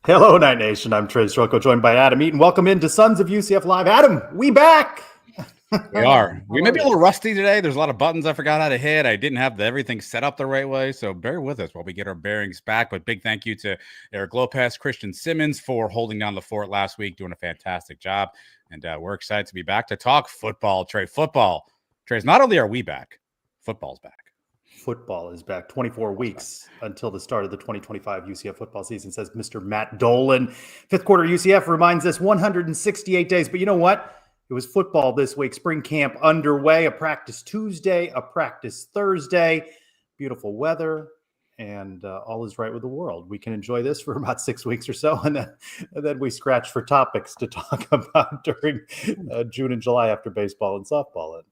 Hello, Night Nation. I'm Trey Strelko, joined by Adam Eaton. Welcome into Sons of UCF Live. Adam, we back. We are. We may be a little rusty today. There's a lot of buttons I forgot how to hit. I didn't have everything set up the right way, so bear with us while we get our bearings back. But big thank you to Eric Lopez, Christian Simmons for holding down the fort last week, doing a fantastic job. And we're excited to be back to talk football, Trey. Football. Trey, not only are we back, football's back. Football is back. 24 weeks until the start of the 2025 UCF football season, says Mr. Matt Dolan. Fifth quarter UCF reminds us 168 days. But you know what? It was football this week. Spring camp underway. A practice Tuesday, a practice Thursday. Beautiful weather, and all is right with the world. We can enjoy this for about 6 weeks or so, and then we scratch for topics to talk about during June and July after baseball and softball end.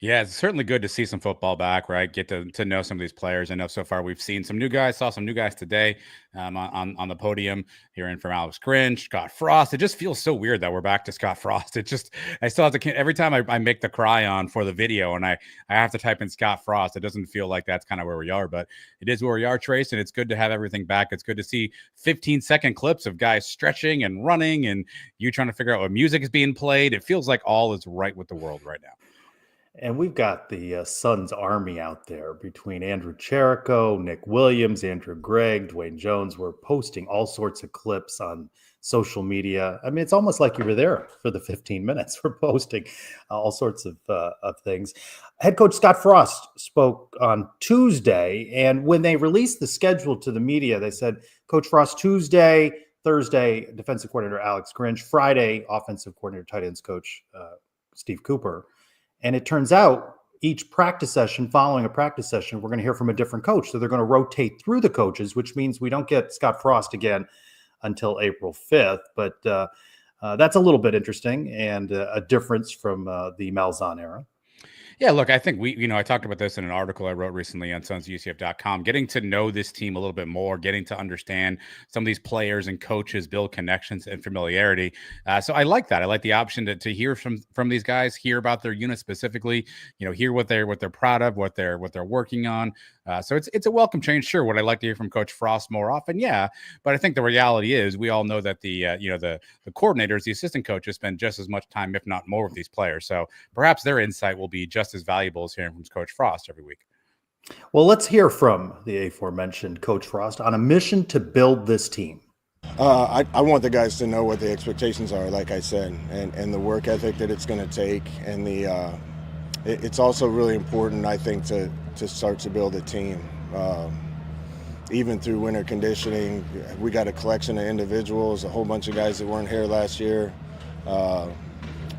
Yeah, it's certainly good to see some football back, right? Get to know some of these players. I know so far we've seen some new guys, saw some new guys today on the podium, hearing from Alex Grinch, Scott Frost. It just feels so weird that we're back to Scott Frost. I still have to, every time I make the cry on for the video and I have to type in Scott Frost, it doesn't feel like that's kind of where we are, but it is where we are, Trace, and it's good to have everything back. It's good to see 15-second clips of guys stretching and running and you trying to figure out what music is being played. It feels like all is right with the world right now. And we've got the Suns Army out there between Andrew Cherico, Nick Williams, Andrew Gregg, Dwayne Jones. We're posting all sorts of clips on social media. I mean, it's almost like you were there for the 15 minutes. We're posting all sorts of things. Head coach Scott Frost spoke on Tuesday, and when they released the schedule to the media, they said, Coach Frost, Tuesday, Thursday, defensive coordinator Alex Grinch, Friday, offensive coordinator, tight ends coach Steve Cooper. And it turns out each practice session, following a practice session, we're going to hear from a different coach. So they're going to rotate through the coaches, which means we don't get Scott Frost again until April 5th. But that's a little bit interesting and a difference from the Malzahn era. Yeah, look, I think I talked about this in an article I wrote recently on sonsucf.com, getting to know this team a little bit more, getting to understand some of these players and coaches, build connections and familiarity. So I like that. I like the option to hear from these guys, hear about their unit specifically, hear what they're proud of, what they're working on. So it's a welcome change. Sure, would I like to hear from Coach Frost more often? Yeah, but I think the reality is we all know that the coordinators, the assistant coaches spend just as much time, if not more, with these players. So perhaps their insight will be just as valuable as hearing from Coach Frost every week. Well, let's hear from the aforementioned Coach Frost on a mission to build this team. I want the guys to know what the expectations are, like I said, and the work ethic that it's going to take, and it's also really important, I think, to start to build a team. Even through winter conditioning, we got a collection of individuals, a whole bunch of guys that weren't here last year.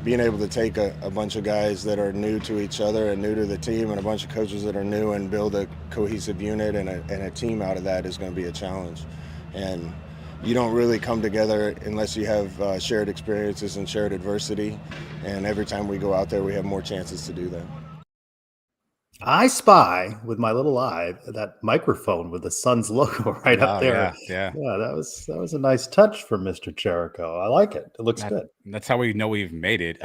Being able to take a bunch of guys that are new to each other and new to the team and a bunch of coaches that are new and build a cohesive unit and a team out of that is going to be a challenge. And you don't really come together unless you have shared experiences and shared adversity. And every time we go out there, we have more chances to do that. I spy with my little eye that microphone with the Suns logo right up there. Yeah. That was a nice touch from Mr. Cherico. I like it. It looks good. That's how we know we've made it.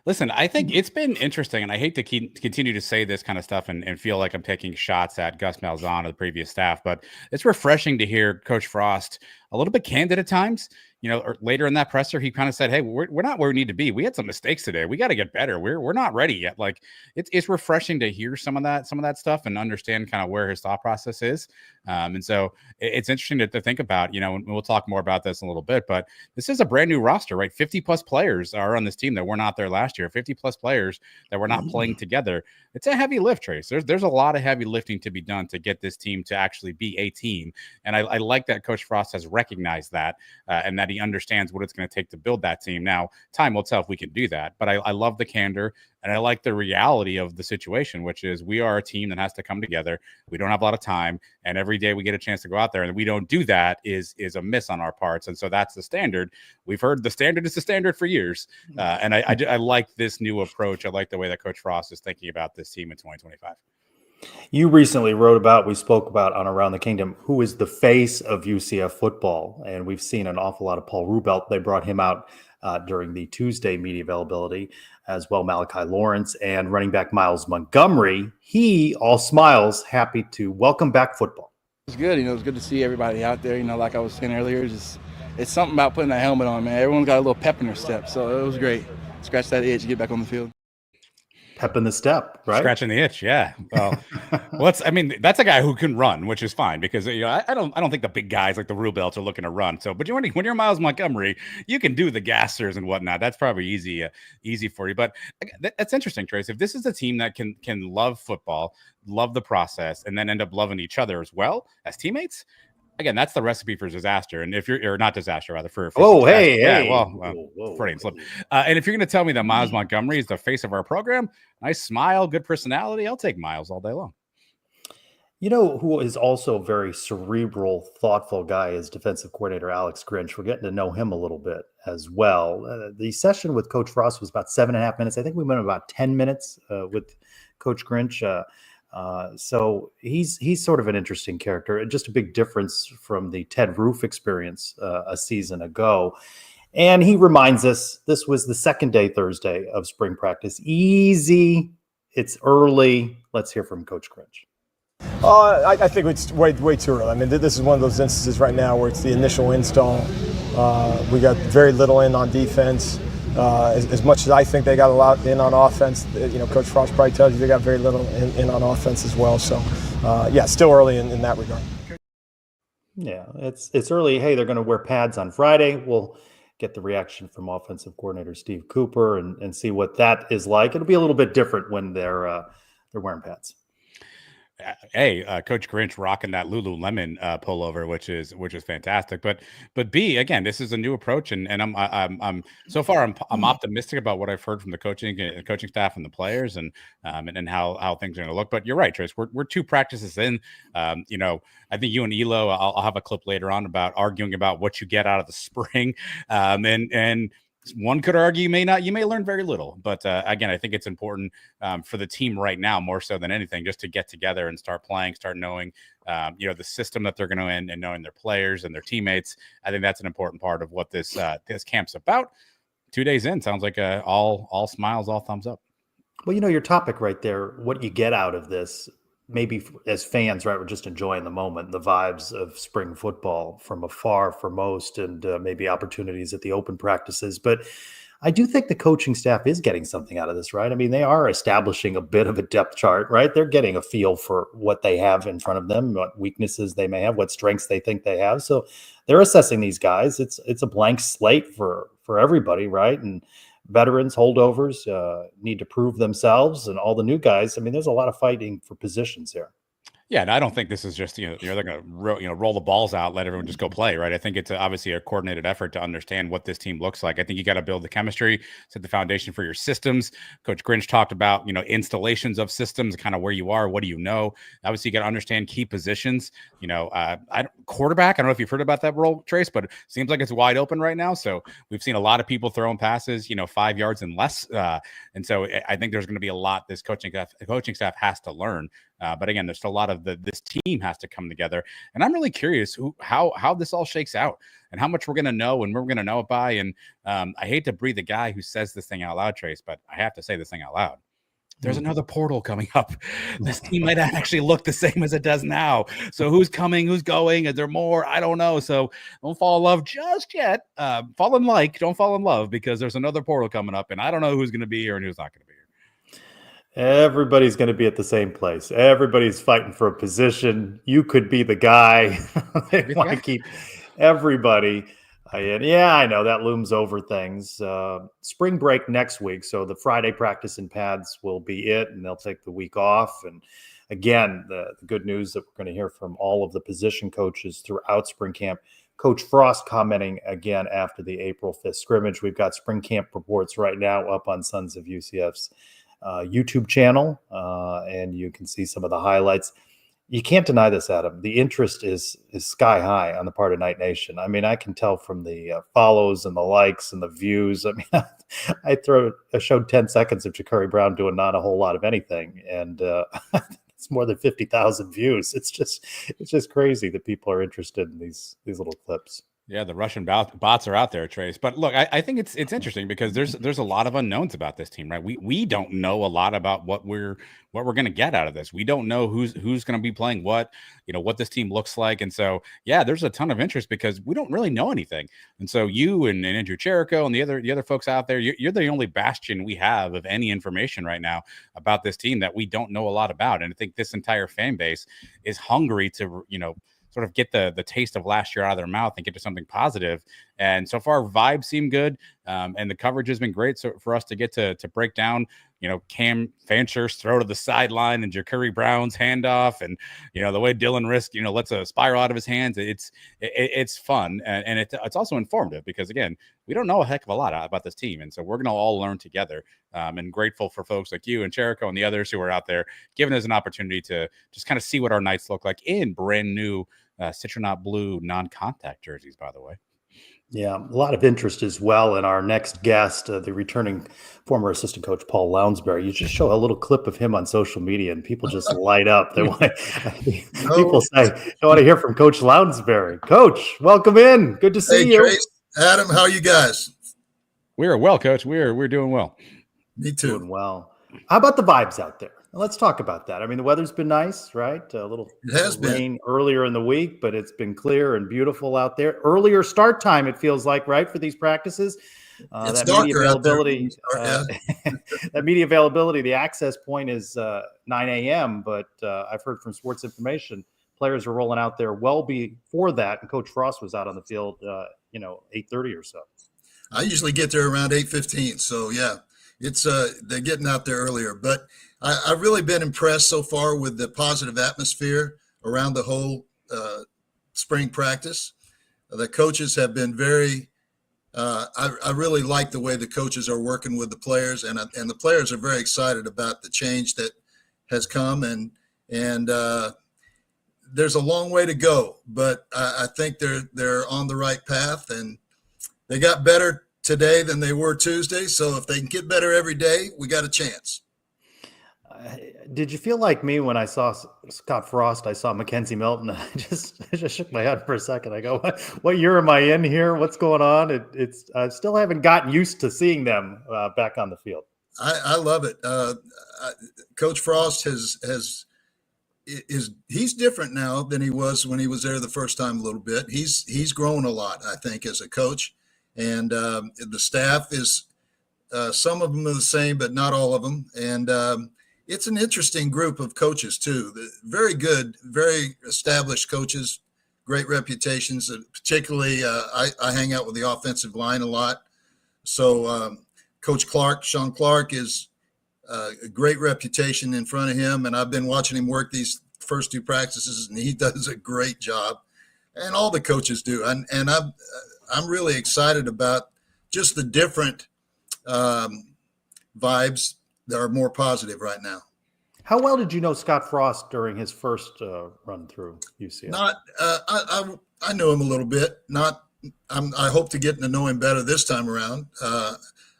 Listen, I think it's been interesting, and I hate to continue to say this kind of stuff and feel like I'm taking shots at Gus Malzahn or the previous staff, but it's refreshing to hear Coach Frost a little bit candid at times. Or later in that presser, he kind of said, "Hey, we're not where we need to be. We had some mistakes today. We got to get better. We're not ready yet." Like it's refreshing to hear some of that stuff and understand kind of where his thought process is. And so it's interesting to think about. And we'll talk more about this in a little bit. But this is a brand new roster, right? 50+ players are on this team that were not there last year. 50+ players that were not playing together. It's a heavy lift, Trace. There's a lot of heavy lifting to be done to get this team to actually be a team. And I like that Coach Frost has recognized that and that he understands what it's going to take to build that team. Now, time will tell if we can do that, but I love the candor and I like the reality of the situation, which is we are a team that has to come together. We don't have a lot of time, and every day we get a chance to go out there, and we don't do that is a miss on our parts. And so that's the standard. We've heard the standard is the standard for years, and I like this new approach. I like the way that Coach Frost is thinking about this team in 2025. You recently we spoke about on Around the Kingdom, who is the face of UCF football. And we've seen an awful lot of Paul Rubelt. They brought him out during the Tuesday media availability, as well Malachi Lawrence and running back Miles Montgomery. He, all smiles, happy to welcome back football. It's good. It's good to see everybody out there. Like I was saying earlier, just it's something about putting that helmet on, man. Everyone's got a little pep in their step, so it was great. Scratch that itch, get back on the field. Pep in the step, right? Scratching the itch, yeah. Well, that's a guy who can run, which is fine because I don't think the big guys like the Rubelts are looking to run. So, but when you're Miles Montgomery, you can do the gassers and whatnot. That's probably easy for you. But that's interesting, Trace. If this is a team that can love football, love the process, and then end up loving each other as well as teammates. Again, that's the recipe for disaster. And if you're not disaster, rather for hey, Freudian slip. And if you're going to tell me that Miles Montgomery is the face of our program, nice smile, good personality, I'll take Miles all day long. You know who is also a very cerebral, thoughtful guy is defensive coordinator Alex Grinch. We're getting to know him a little bit as well. The session with Coach Frost was about 7.5 minutes. I think we went about 10 minutes with Coach Grinch. So he's sort of an interesting character, just a big difference from the Ted Roof experience a season ago. And he reminds us this was the second day, Thursday, of spring practice. Easy. It's early. Let's hear from Coach Grinch. I think it's way too early. I mean, this is one of those instances right now where it's the initial install. We got very little in on defense. As much as I think they got a lot in on offense, Coach Frost probably tells you they got very little in on offense as well. So, still early in that regard. Yeah, it's early. Hey, they're going to wear pads on Friday. We'll get the reaction from offensive coordinator Steve Cooper and see what that is like. It'll be a little bit different when they're wearing pads. Hey, Coach Grinch rocking that Lululemon pullover, which is fantastic. But B, again, this is a new approach, and I'm so far I'm optimistic about what I've heard from the coaching staff and the players, and how things are going to look. But you're right, Trace. We're 2 practices in. I think you and Elo, I'll have a clip later on about arguing about what you get out of the spring, and one could argue you may learn very little, but again, I think it's important for the team right now, more so than anything, just to get together and start playing, start knowing, the system that they're going to end and knowing their players and their teammates. I think that's an important part of what this camp's about. 2 days in, sounds like all smiles, all thumbs up. Well, your topic right there, what you get out of this, maybe as fans, right, we're just enjoying the moment, the vibes of spring football from afar for most, and maybe opportunities at the open practices. But I do think the coaching staff is getting something out of this, right? I mean, they are establishing a bit of a depth chart, right? They're getting a feel for what they have in front of them, what weaknesses they may have, what strengths they think they have. So they're assessing these guys. It's a blank slate for everybody, right? And veterans, holdovers need to prove themselves, and all the new guys. I mean, there's a lot of fighting for positions here. Yeah, and I don't think this is just they're going to roll the balls out, let everyone just go play, right? I think it's obviously a coordinated effort to understand what this team looks like. I think you got to build the chemistry, set the foundation for your systems. Coach Grinch talked about installations of systems, kind of where you are, what do you know. Obviously, you got to understand key positions. Quarterback. I don't know if you've heard about that role, Trace, but it seems like it's wide open right now. So we've seen a lot of people throwing passes, 5 yards and less, and so I think there's going to be a lot this coaching staff has to learn. But again, there's still a lot of this team has to come together, and I'm really curious how this all shakes out and how much we're going to know and we're going to know it by. And I hate to be the guy who says this thing out loud, Trace, but I have to say this thing out loud. There's another portal coming up. This team might actually look the same as it does now. So who's coming? Who's going? Is there more? I don't know. So don't fall in love just yet. Don't fall in love, because there's another portal coming up, and I don't know who's going to be here and who's not going to be here. Everybody's going to be at the same place. Everybody's fighting for a position. You could be the guy. They want to keep everybody. Yeah, I know that looms over things. Spring break next week, so the Friday practice in pads will be it, and they'll take the week off. And again, the good news that we're going to hear from all of the position coaches throughout spring camp. Coach Frost commenting again after the April 5th scrimmage. We've got spring camp reports right now up on Sons of UCF's YouTube channel, and you can see some of the highlights. You can't deny this, Adam. The interest is sky high on the part of Night Nation. I mean, I can tell from the follows and the likes and the views. I mean, I showed 10 seconds of Ja'Carri Brown doing not a whole lot of anything, and it's more than 50,000 views. It's just crazy that people are interested in these little clips. Yeah, the Russian bots are out there, Trace. But look, I think it's interesting because there's a lot of unknowns about this team, right? We don't know a lot about what we're going to get out of this. We don't know who's going to be playing what, what this team looks like, and so yeah, there's a ton of interest because we don't really know anything. And so you and Andrew Jericho and the other folks out there, you're the only bastion we have of any information right now about this team that we don't know a lot about. And I think this entire fan base is hungry to sort of get the taste of last year out of their mouth and get to something positive. And so far, vibes seem good, and the coverage has been great. So for us to get to break down, Cam Fancher's throw to the sideline and Ja'Carri Brown's handoff, and the way Dylan Risk, lets a spiral out of his hands. It's fun, and it's also informative because again, we don't know a heck of a lot about this team, and so we're gonna all learn together. And grateful for folks like you and Jericho and the others who are out there giving us an opportunity to just kind of see what our nights look like in brand new Citronaut blue non-contact jerseys, by the way. Yeah, a lot of interest as well in our next guest, the returning former assistant coach Paul Lounsbury. You just show a little clip of him on social media, and people just light up. They want people say they want to hear from Coach Lounsbury. Coach, welcome in. Good to see you. Trace, Adam, how are you guys? We are well, Coach. We're doing well. Me too. Doing well. How about the vibes out there? Let's talk about that. I mean, the weather's been nice, right? A little rain earlier in the week, but it's been clear and beautiful out there. Earlier start time, it feels like, right, for these practices. It's darker out there. That media availability, the access point is 9 a.m., but I've heard from Sports Information, players are rolling out there well before that, and Coach Frost was out on the field, 8:30 or so. I usually get there around 8:15, so yeah, it's they're getting out there earlier, but I've really been impressed so far with the positive atmosphere around the whole spring practice. The coaches have been very I really like the way the coaches are working with the players, and the players are very excited about the change that has come, and there's a long way to go, but I think they're on the right path, and they got better today than they were Tuesday. So if they can get better every day, we got a chance. Did you feel like me when I saw Scott Frost? I saw Mackenzie Milton. I just shook my head for a second. I go, "What year am I in here? What's going on?" I still haven't gotten used to seeing them back on the field. I love it. Coach Frost he's different now than he was when he was there the first time a little bit. He's grown a lot, I think, as a coach, and the staff is some of them are the same, but not all of them, and it's an interesting group of coaches too. Very good, very established coaches, great reputations. Particularly, I hang out with the offensive line a lot. So Coach Sean Clark is a great reputation in front of him, and I've been watching him work these first two practices, and he does a great job. And all the coaches do. And I'm really excited about just the different vibes that are more positive right now. How well did you know Scott Frost during his first run through UCF? I knew him a little bit. I hope to get to know him better this time around.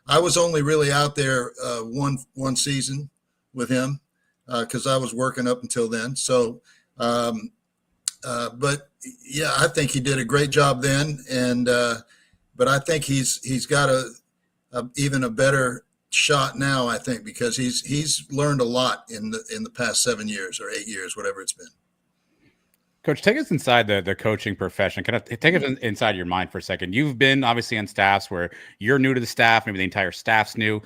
I was only really out there one season with him because I was working up until then. So, but yeah, I think he did a great job then, and but I think he's got even a better shot now, I think, because he's learned a lot in the past 7 years or 8 years, whatever it's been. Coach, take us inside the coaching profession. Kind of take us inside your mind for a second. You've been obviously on staffs where you're new to the staff, maybe the entire staff's new,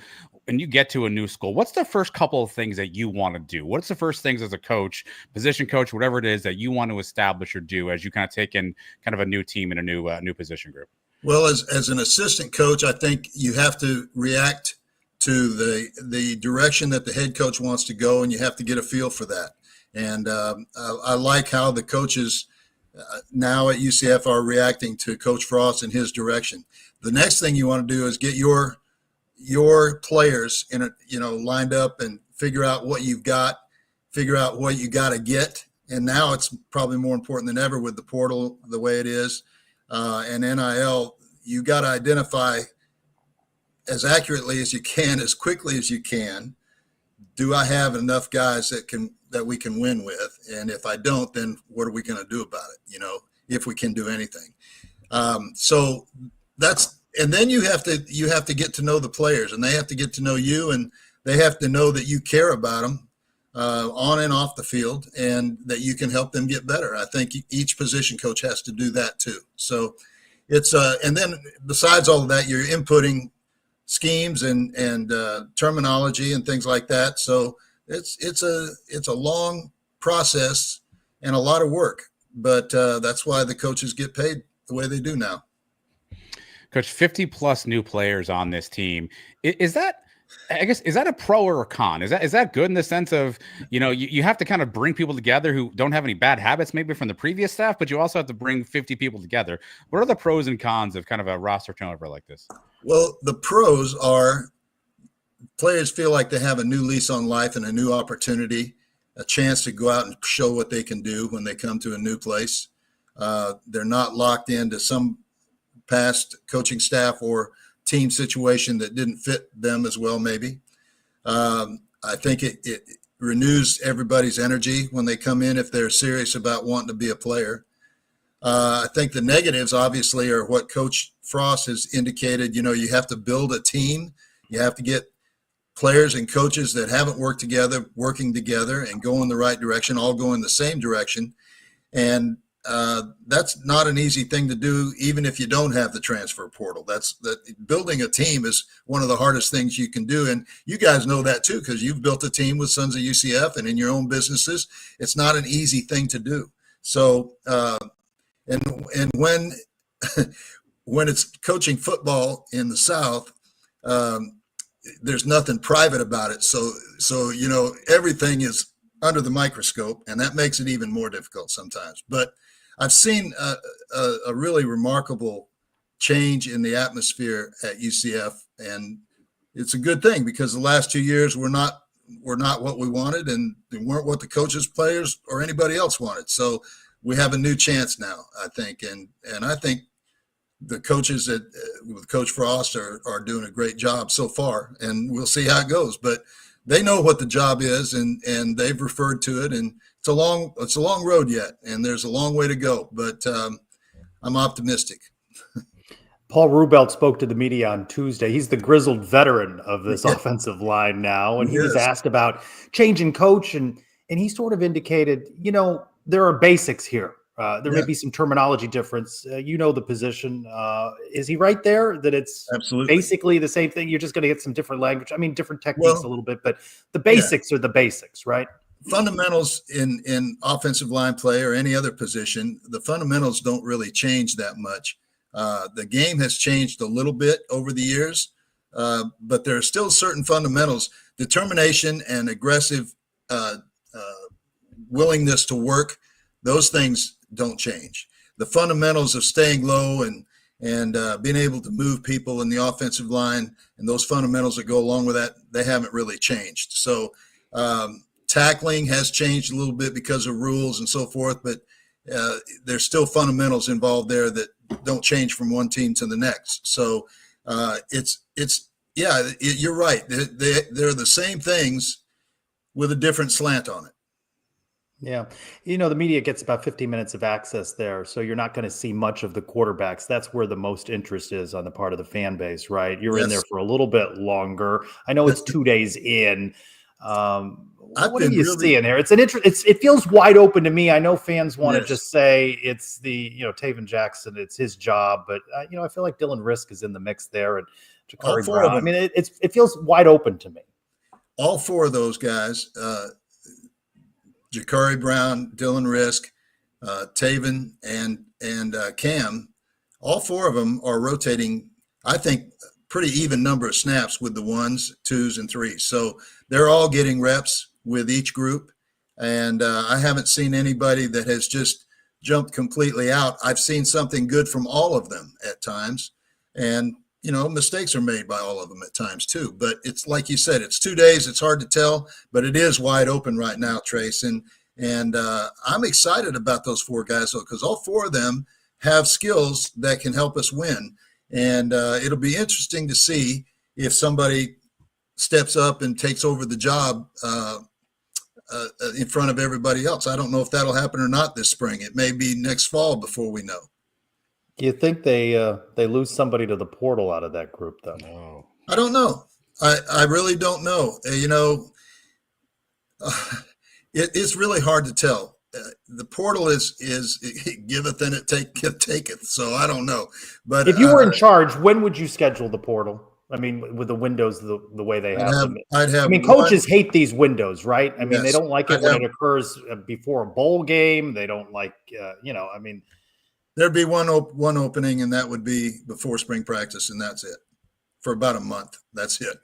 and you get to a new school. What's the first couple of things that you want to do? What's the first things as a coach, position coach, whatever it is that you want to establish or do as you kind of take in kind of a new team and a new position group? Well, as an assistant coach, I think you have to react to the direction that the head coach wants to go, and you have to get a feel for that. And I like how the coaches now at UCF are reacting to Coach Frost and his direction. The next thing you want to do is get your players lined up and figure out what you've got, figure out what you got to get. And now it's probably more important than ever with the portal the way it is and NIL. You got to identify as accurately as you can, as quickly as you can. Do I have enough guys that we can win with? And if I don't, then what are we going to do about it? If we can do anything. So and then you have to get to know the players, and they have to get to know you, and they have to know that you care about them on and off the field, and that you can help them get better. I think each position coach has to do that too. So it's and then besides all of that, you're inputting schemes and terminology and things like that. So it's a long process and a lot of work, but that's why the coaches get paid the way they do now. Coach, 50 plus new players on this team. Is that, I guess, is that a pro or a con? Is that good in the sense of, you have to kind of bring people together who don't have any bad habits maybe from the previous staff, but you also have to bring 50 people together. What are the pros and cons of kind of a roster turnover like this? Well, the pros are players feel like they have a new lease on life and a new opportunity, a chance to go out and show what they can do when they come to a new place. They're not locked into some past coaching staff or team situation that didn't fit them as well, maybe. I think it renews everybody's energy when they come in if they're serious about wanting to be a player. I think the negatives, obviously, are what Coach Frost has indicated. You have to build a team. You have to get players and coaches that haven't worked together, working together and go in the right direction, all go in the same direction. And that's not an easy thing to do, even if you don't have the transfer portal. Building a team is one of the hardest things you can do. And you guys know that too, because you've built a team with Sons of UCF and in your own businesses. It's not an easy thing to do. So, and when it's coaching football in the South, there's nothing private about it. So everything is under the microscope, and that makes it even more difficult sometimes. But I've seen a really remarkable change in the atmosphere at UCF, and it's a good thing because the last 2 years were not what we wanted, and they weren't what the coaches, players, or anybody else wanted. So we have a new chance now, I think, and I think the coaches with Coach Frost are doing a great job so far, and we'll see how it goes. But they know what the job is, and they've referred to it, and it's a long road yet, and there's a long way to go. But I'm optimistic. Paul Rubelt spoke to the media on Tuesday. He's the grizzled veteran of this offensive line now, and he was asked about changing coach, and he sort of indicated, there are basics here. There may be some terminology difference. The position. Is he right there that it's absolutely basically the same thing? You're just going to get some different language. I mean, different techniques a little bit, but the basics are the basics, right? Fundamentals in offensive line play or any other position, the fundamentals don't really change that much. The game has changed a little bit over the years, but there are still certain fundamentals. Determination and aggressive willingness to work, those things don't change. The fundamentals of staying low and being able to move people in the offensive line and those fundamentals that go along with that, they haven't really changed. So tackling has changed a little bit because of rules and so forth, but there's still fundamentals involved there that don't change from one team to the next. So you're right. They're the same things with a different slant on it. Yeah. The media gets about 15 minutes of access there. So you're not going to see much of the quarterbacks. That's where the most interest is on the part of the fan base, right? You're in there for a little bit longer. I know it's 2 days in. What do you see in there? It's it feels wide open to me. I know fans want to just say it's the, Taven Jackson, it's his job, but I feel like Dylan Risk is in the mix there and Jakari Brown. I mean, it feels wide open to me. All four of those guys, Jakari Brown, Dylan Risk, Taven, and Cam, all four of them are rotating, I think, pretty even number of snaps with the 1s, 2s, and 3s. So they're all getting reps with each group. And I haven't seen anybody that has just jumped completely out. I've seen something good from all of them at times. And, mistakes are made by all of them at times too. But it's like you said, it's 2 days. It's hard to tell, but it is wide open right now, Trace. And I'm excited about those four guys, though, because all four of them have skills that can help us win. And it'll be interesting to see if somebody steps up and takes over the job in front of everybody else. I don't know if that'll happen or not this spring. It may be next fall before we know. Do you think they lose somebody to the portal out of that group though? No. I don't know. I really don't know. It's really hard to tell. The portal is it giveth and it taketh. So I don't know. But if you were in charge, when would you schedule the portal? I mean, with the windows the way they have them. I'd have. I mean, coaches hate these windows, right? I mean, they Yes, don't like it I'd when have- it occurs before a bowl game. They don't like, I mean, There'd be one opening, and that would be before spring practice, and that's it for about a month. That's it.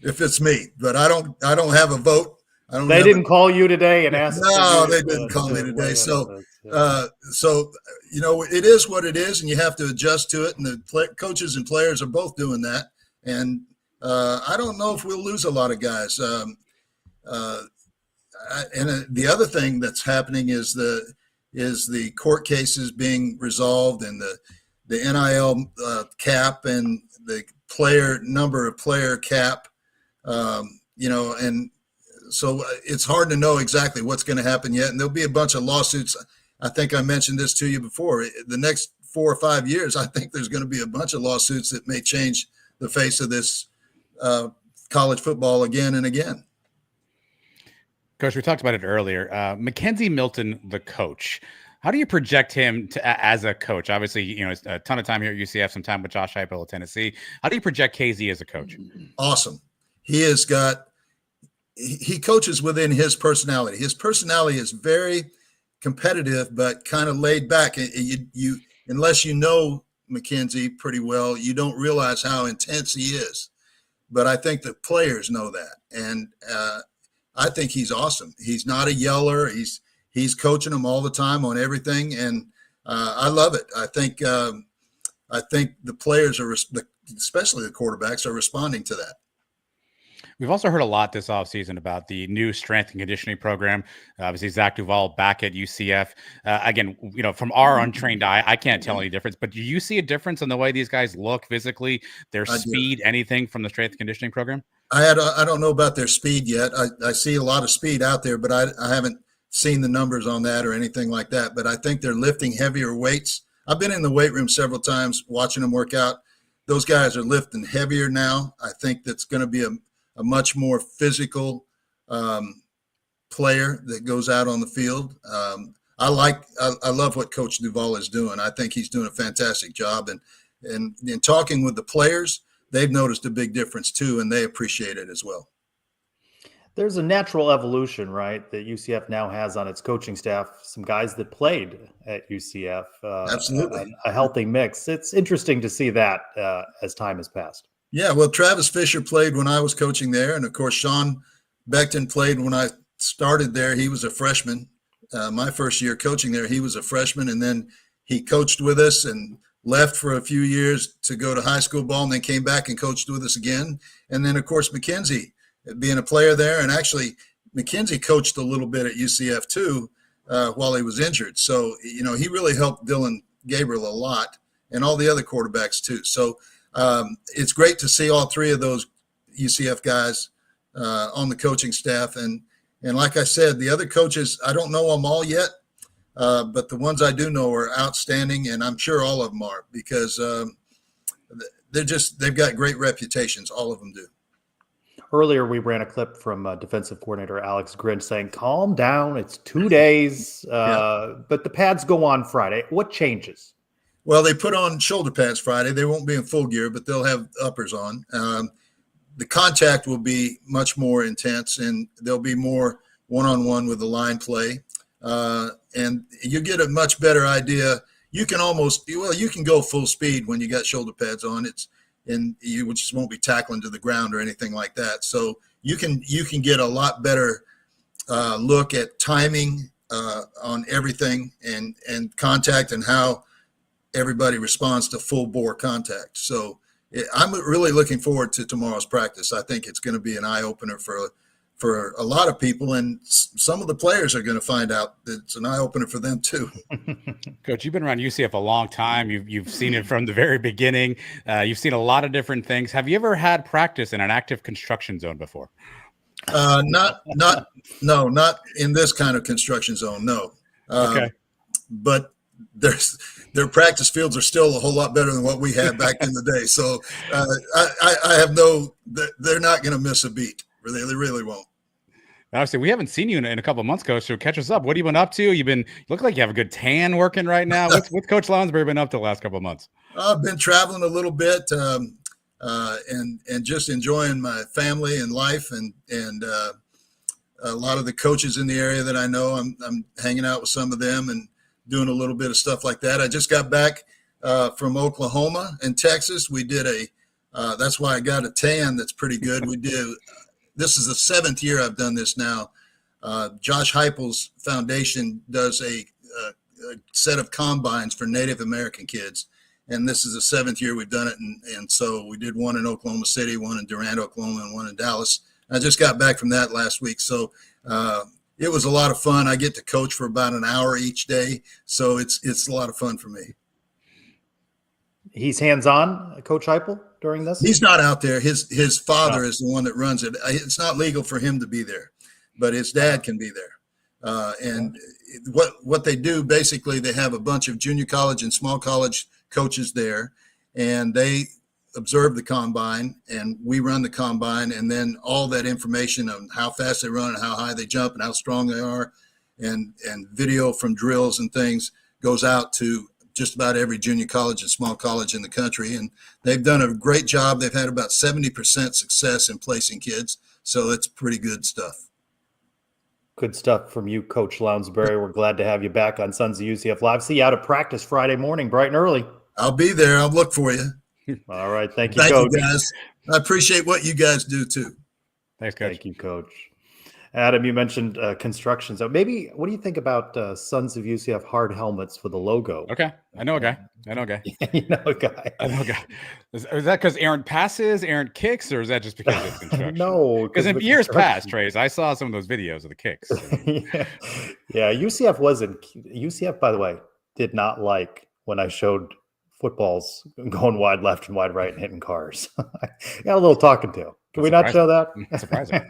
If it's me, but I don't have a vote. they didn't call you today and ask. No, for you they didn't call me today. weigh in So, on this. so it is what it is, and you have to adjust to it. And the coaches and players are both doing that. And I don't know if we'll lose a lot of guys. The other thing that's happening is the court cases being resolved, and the NIL cap and the number of player cap. And so it's hard to know exactly what's going to happen yet. And there'll be a bunch of lawsuits. I think I mentioned this to you before. The next 4 or 5 years, I think there's going to be a bunch of lawsuits that may change the face of this college football again and again. Coach, we talked about it earlier. Mackenzie Milton, the coach. How do you project him as a coach? Obviously, a ton of time here at UCF, some time with Josh Heupel at Tennessee. How do you project KZ as a coach? He coaches within his personality. His personality is very competitive, but kind of laid back. You unless you know Mackenzie pretty well, you don't realize how intense he is. But I think the players know that, and I think he's awesome. He's not a yeller. He's coaching them all the time on everything, and I love it. I think the players especially the quarterbacks, are responding to that. We've also heard a lot this offseason about the new strength and conditioning program. Obviously, Zach Duval back at UCF. Again, from our untrained eye, I can't tell any difference. But do you see a difference in the way these guys look physically, their speed, anything from the strength and conditioning program? I don't know about their speed yet. I see a lot of speed out there, but I haven't seen the numbers on that or anything like that. But I think they're lifting heavier weights. I've been in the weight room several times watching them work out. Those guys are lifting heavier now. I think that's going to be a much more physical player that goes out on the field. I love what Coach Duval is doing. I think he's doing a fantastic job. And in talking with the players, they've noticed a big difference too, and they appreciate it as well. There's a natural evolution, right, that UCF now has on its coaching staff. Some guys that played at UCF. Absolutely. A healthy mix. It's interesting to see that as time has passed. Yeah, well, Travis Fisher played when I was coaching there. And, of course, Sean Beckton played when I started there. He was a freshman. My first year coaching there, he was a freshman. And then he coached with us and left for a few years to go to high school ball, and then came back and coached with us again. And then, of course, Mackenzie being a player there. And actually, Mackenzie coached a little bit at UCF too while he was injured. So, he really helped Dylan Gabriel a lot, and all the other quarterbacks too. So it's great to see all three of those UCF guys on the coaching staff. And like I said, the other coaches, I don't know them all yet, but the ones I do know are outstanding, and I'm sure all of them are, because they've got great reputations. All of them do. Earlier, we ran a clip from defensive coordinator Alex Grinch saying, calm down, it's 2 days, but the pads go on Friday. What changes? Well, they put on shoulder pads Friday. They won't be in full gear, but they'll have uppers on. The contact will be much more intense, and there'll be more one-on-one with the line play. And you get a much better idea. You can go full speed when you got shoulder pads on. You just won't be tackling to the ground or anything like that. So you can get a lot better look at timing on everything and contact, and how everybody responds to full bore contact. So I'm really looking forward to tomorrow's practice. I think it's going to be an eye opener for a lot of people, and some of the players are going to find out that it's an eye opener for them too. Coach, you've been around UCF a long time. You've seen it from the very beginning. You've seen a lot of different things. Have you ever had practice in an active construction zone before? Not in this kind of construction zone. No. Okay. But their practice fields are still a whole lot better than what we had back in the day. So I have they're not going to miss a beat. They really won't. Obviously, we haven't seen you in a couple of months, Coach. So catch us up. What have you been up to? You look like you have a good tan working right now. What's Coach Lounsbury been up to the last couple of months? I've been traveling a little bit and just enjoying my family and life and a lot of the coaches in the area that I know. I'm hanging out with some of them and doing a little bit of stuff like that. I just got back from Oklahoma and Texas. We did that's why I got a tan that's pretty good. This is the 7th year I've done this now. Josh Heupel's foundation does a set of combines for Native American kids. And this is the 7th year we've done it. And so we did one in Oklahoma City, one in Durant, Oklahoma, and one in Dallas. I just got back from that last week. So it was a lot of fun. I get to coach for about an hour each day. So it's a lot of fun for me. He's hands-on, Coach Heupel, during this? He's not out there. His father is the one that runs it. It's not legal for him to be there, but his dad can be there. And what they do, basically, they have a bunch of junior college and small college coaches there, and they observe the combine, and we run the combine, and then all that information on how fast they run and how high they jump and how strong they are, and video from drills and things goes out to just about every junior college and small college in the country. And they've done a great job. They've had about 70% success in placing kids. So it's pretty good stuff. Good stuff from you, Coach Lounsbury. We're glad to have you back on Sons of UCF Live. See you out of practice Friday morning, bright and early. I'll be there. I'll look for you. All right. Thank you, Thank Coach. you, guys. I appreciate what you guys do, too. Thanks, Coach. Thank you, Coach. Adam, you mentioned construction. So maybe, what do you think about Sons of UCF hard helmets for the logo? Okay. I know a guy. You know a guy. I know a guy. Is that because Aaron passes, Aaron kicks, or is that just because it's construction? No. Because in years past, Trace, I saw some of those videos of the kicks. Yeah, UCF, by the way, did not like when I showed footballs going wide left and wide right and hitting cars. Got a little talking to. Can we not show that? Surprising.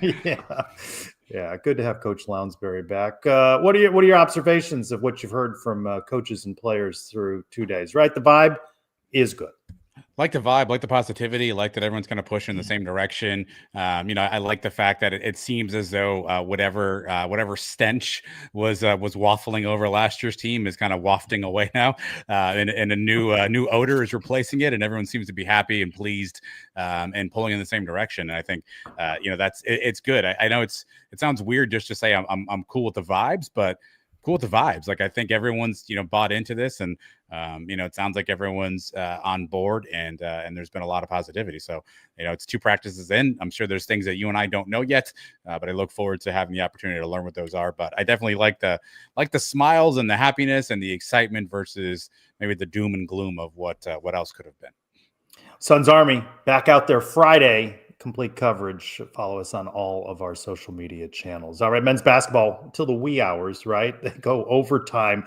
Yeah, good to have Coach Lounsbury back. What are your observations of what you've heard from coaches and players through 2 days? Right, the vibe is good. Like the vibe, like the positivity, like that everyone's kind of pushing in the same direction. I like the fact that it seems as though whatever stench was waffling over last year's team is kind of wafting away now, and a new odor is replacing it, and everyone seems to be happy and pleased and pulling in the same direction. And I think it's good. I know it sounds weird just to say I'm cool with the vibes, but cool with the vibes. Like, I think everyone's, bought into this, and, it sounds like everyone's on board, and there's been a lot of positivity. So, it's 2 practices in. I'm sure there's things that you and I don't know yet, but I look forward to having the opportunity to learn what those are. But I definitely like the smiles and the happiness and the excitement versus maybe the doom and gloom of what else could have been. Sons Army back out there Friday. Complete coverage. Follow us on all of our social media channels. All right, men's basketball until the wee hours, right? They go overtime.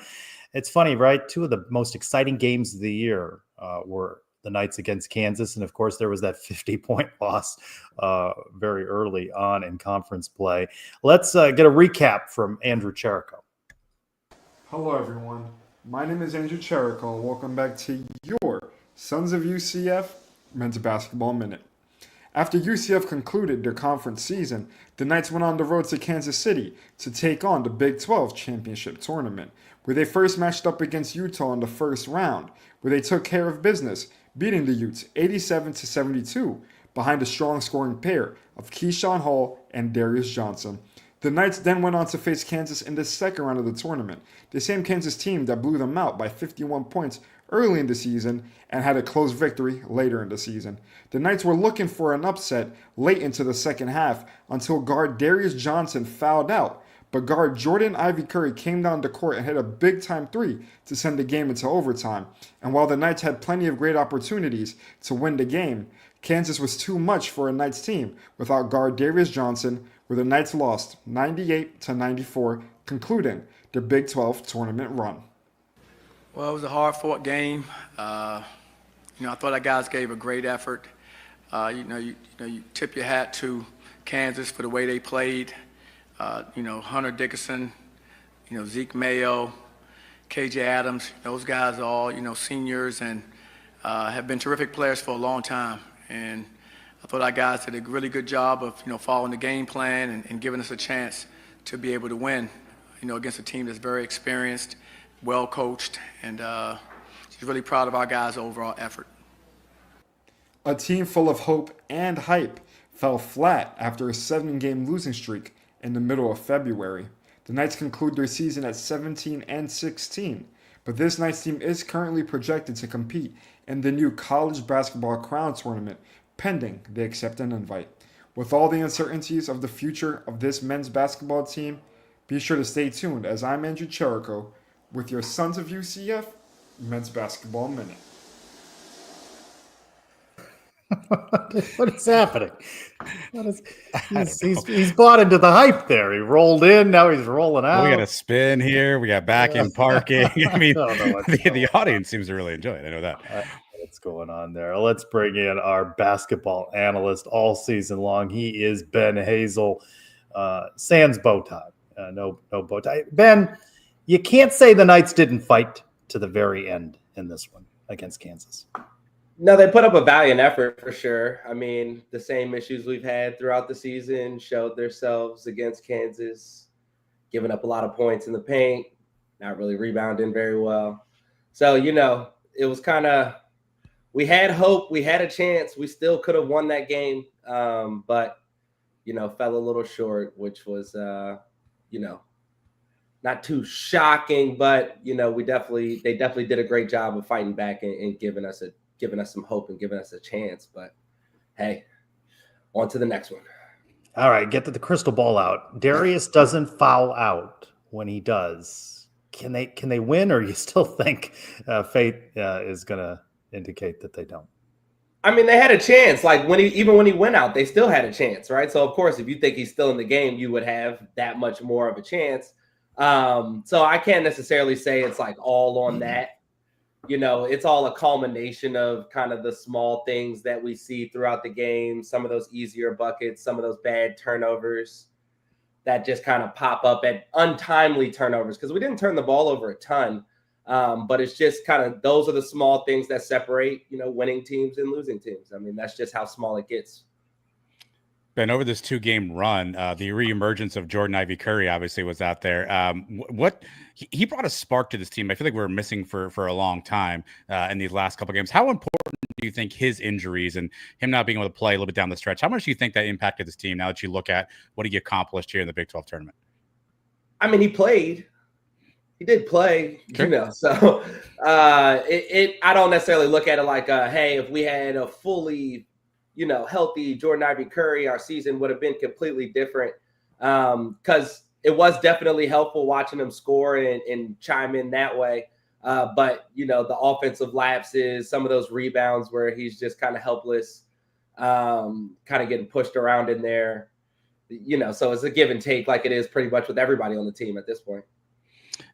It's funny, right? 2 of the most exciting games of the year were the nights against Kansas. And of course, there was that 50-point loss very early on in conference play. Let's get a recap from Andrew Cherico. Hello, everyone. My name is Andrew Cherico, and welcome back to your Sons of UCF Men's Basketball Minute. After UCF concluded their conference season, the Knights went on the road to Kansas City to take on the Big 12 Championship Tournament, where they first matched up against Utah in the first round, where they took care of business, beating the Utes 87-72 behind a strong scoring pair of Keyshawn Hall and Darius Johnson. The Knights then went on to face Kansas in the second round of the tournament, the same Kansas team that blew them out by 51 points early in the season and had a close victory later in the season. The Knights were looking for an upset late into the second half until guard Darius Johnson fouled out, but guard Jordan Ivy Curry came down the court and hit a big-time 3 to send the game into overtime. And while the Knights had plenty of great opportunities to win the game, Kansas was too much for a Knights team without guard Darius Johnson, where the Knights lost 98-94, concluding their Big 12 tournament run. Well, it was a hard-fought game. I thought our guys gave a great effort. You tip your hat to Kansas for the way they played. Hunter Dickinson, Zeke Mayo, KJ Adams. Those guys are all, seniors and have been terrific players for a long time. And I thought our guys did a really good job of, following the game plan and giving us a chance to be able to win, against a team that's very experienced, well coached, and just really proud of our guys' overall effort. A team full of hope and hype fell flat after a 7-game losing streak in the middle of February. The Knights conclude their season at 17-16, but this Knights team is currently projected to compete in the new College Basketball Crown Tournament, pending they accept an invite. With all the uncertainties of the future of this men's basketball team, be sure to stay tuned as I'm Andrew Cherico with your Sons of UCF Men's Basketball Minute. What is happening? He's bought into the hype there. He rolled in, now he's rolling out. We got a spin here. We got back in parking. I mean, the audience seems to really enjoy it. I know that. What's going on there? Let's bring in our basketball analyst all season long. He is Ben Hazel. Sans bow tie. No bow tie. Ben, you can't say the Knights didn't fight to the very end in this one against Kansas. No, they put up a valiant effort for sure. I mean, the same issues we've had throughout the season showed themselves against Kansas, giving up a lot of points in the paint, not really rebounding very well. So, it was kind of, we had hope, we had a chance, we still could have won that game, but, fell a little short, which was, not too shocking, but, they definitely did a great job of fighting back and giving us some hope and giving us a chance. But hey, on to the next one. All right, get the crystal ball out. Darius doesn't foul out. When he does, can they win, or you still think fate is going to indicate that they don't? I mean, they had a chance. Like when he went out, they still had a chance, right? So of course, if you think he's still in the game, you would have that much more of a chance. So I can't necessarily say it's like all on that. It's all a culmination of kind of the small things that we see throughout the game, some of those easier buckets, some of those bad turnovers that just kind of pop up at untimely turnovers, because we didn't turn the ball over a ton. But it's just kind of, those are the small things that separate, winning teams and losing teams. I mean, that's just how small it gets. Ben, over this 2-game run, the reemergence of Jordan Ivy Curry obviously was out there. He brought a spark to this team. I feel like we were missing for a long time in these last couple of games. How important do you think his injuries and him not being able to play a little bit down the stretch, how much do you think that impacted this team now that you look at what he accomplished here in the Big 12 tournament? I mean, he played. He did play, sure. So I don't necessarily look at it like, hey, if we had a fully healthy Jordan Ivy Curry, our season would have been completely different. Because it was definitely helpful watching him score and chime in that way. But, the offensive lapses, some of those rebounds where he's just kind of helpless, kind of getting pushed around in there, so it's a give and take like it is pretty much with everybody on the team at this point.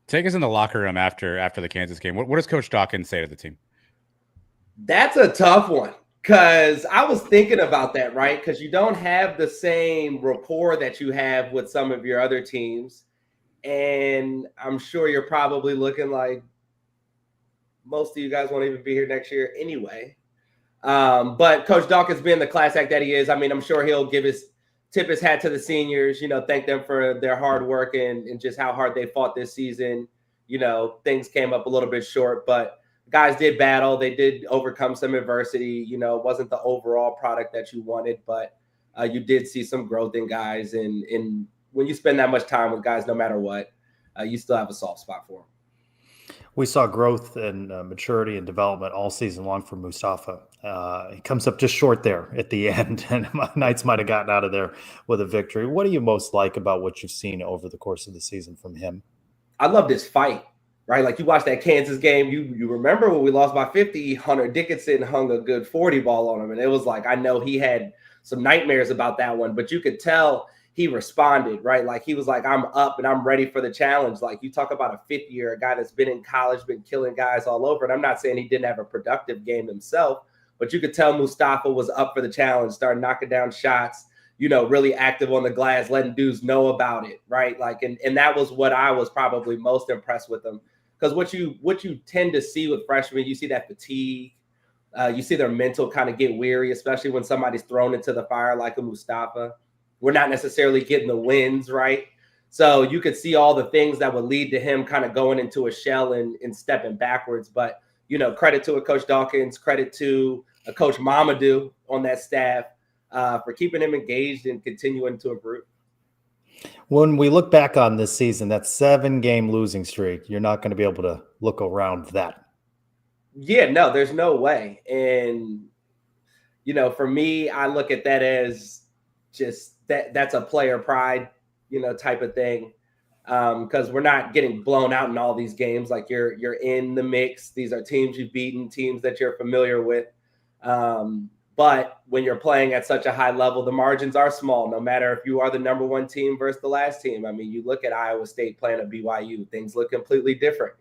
Take us in the locker room after the Kansas game. What does Coach Dawkins say to the team? That's a tough one. Because I was thinking about that, right? Because you don't have the same rapport that you have with some of your other teams. And I'm sure you're probably looking like most of you guys won't even be here next year anyway. But Coach Dawkins, being the class act that he is, I mean, I'm sure he'll tip his hat to the seniors, thank them for their hard work and just how hard they fought this season. Things came up a little bit short, but guys did battle. They did overcome some adversity. It wasn't the overall product that you wanted, but you did see some growth in guys. And when you spend that much time with guys, no matter what, you still have a soft spot for them. We saw growth and maturity and development all season long from Mustafa. He comes up just short there at the end, and Knights might have gotten out of there with a victory. What do you most like about what you've seen over the course of the season from him? I love this fight. Right, like you watched that Kansas game, you remember when we lost by 50, Hunter Dickinson hung a good 40 ball on him. And it was like, I know he had some nightmares about that one, but you could tell he responded, right? Like he was like, I'm up and I'm ready for the challenge. Like you talk about a fifth year, a guy that's been in college, been killing guys all over. And I'm not saying he didn't have a productive game himself, but you could tell Mustafa was up for the challenge, started knocking down shots, really active on the glass, letting dudes know about it, right? Like, and that was what I was probably most impressed with him. because what you tend to see with freshmen, you see that fatigue. You see their mental kind of get weary, especially when somebody's thrown into the fire like a Mustafa. We're not necessarily getting the wins, right? So you could see all the things that would lead to him kind of going into a shell and stepping backwards. But, credit to a Coach Dawkins, credit to a Coach Mamadou on that staff for keeping him engaged and continuing to improve. When we look back on this season, that 7-game losing streak, you're not going to be able to look around that. Yeah, no, there's no way. And, for me, I look at that as just that's a player pride, type of thing. Because we're not getting blown out in all these games. Like you're in the mix. These are teams you've beaten, teams that you're familiar with. But when you're playing at such a high level, the margins are small, no matter if you are the number one team versus the last team. I mean, you look at Iowa State playing at BYU, things look completely different,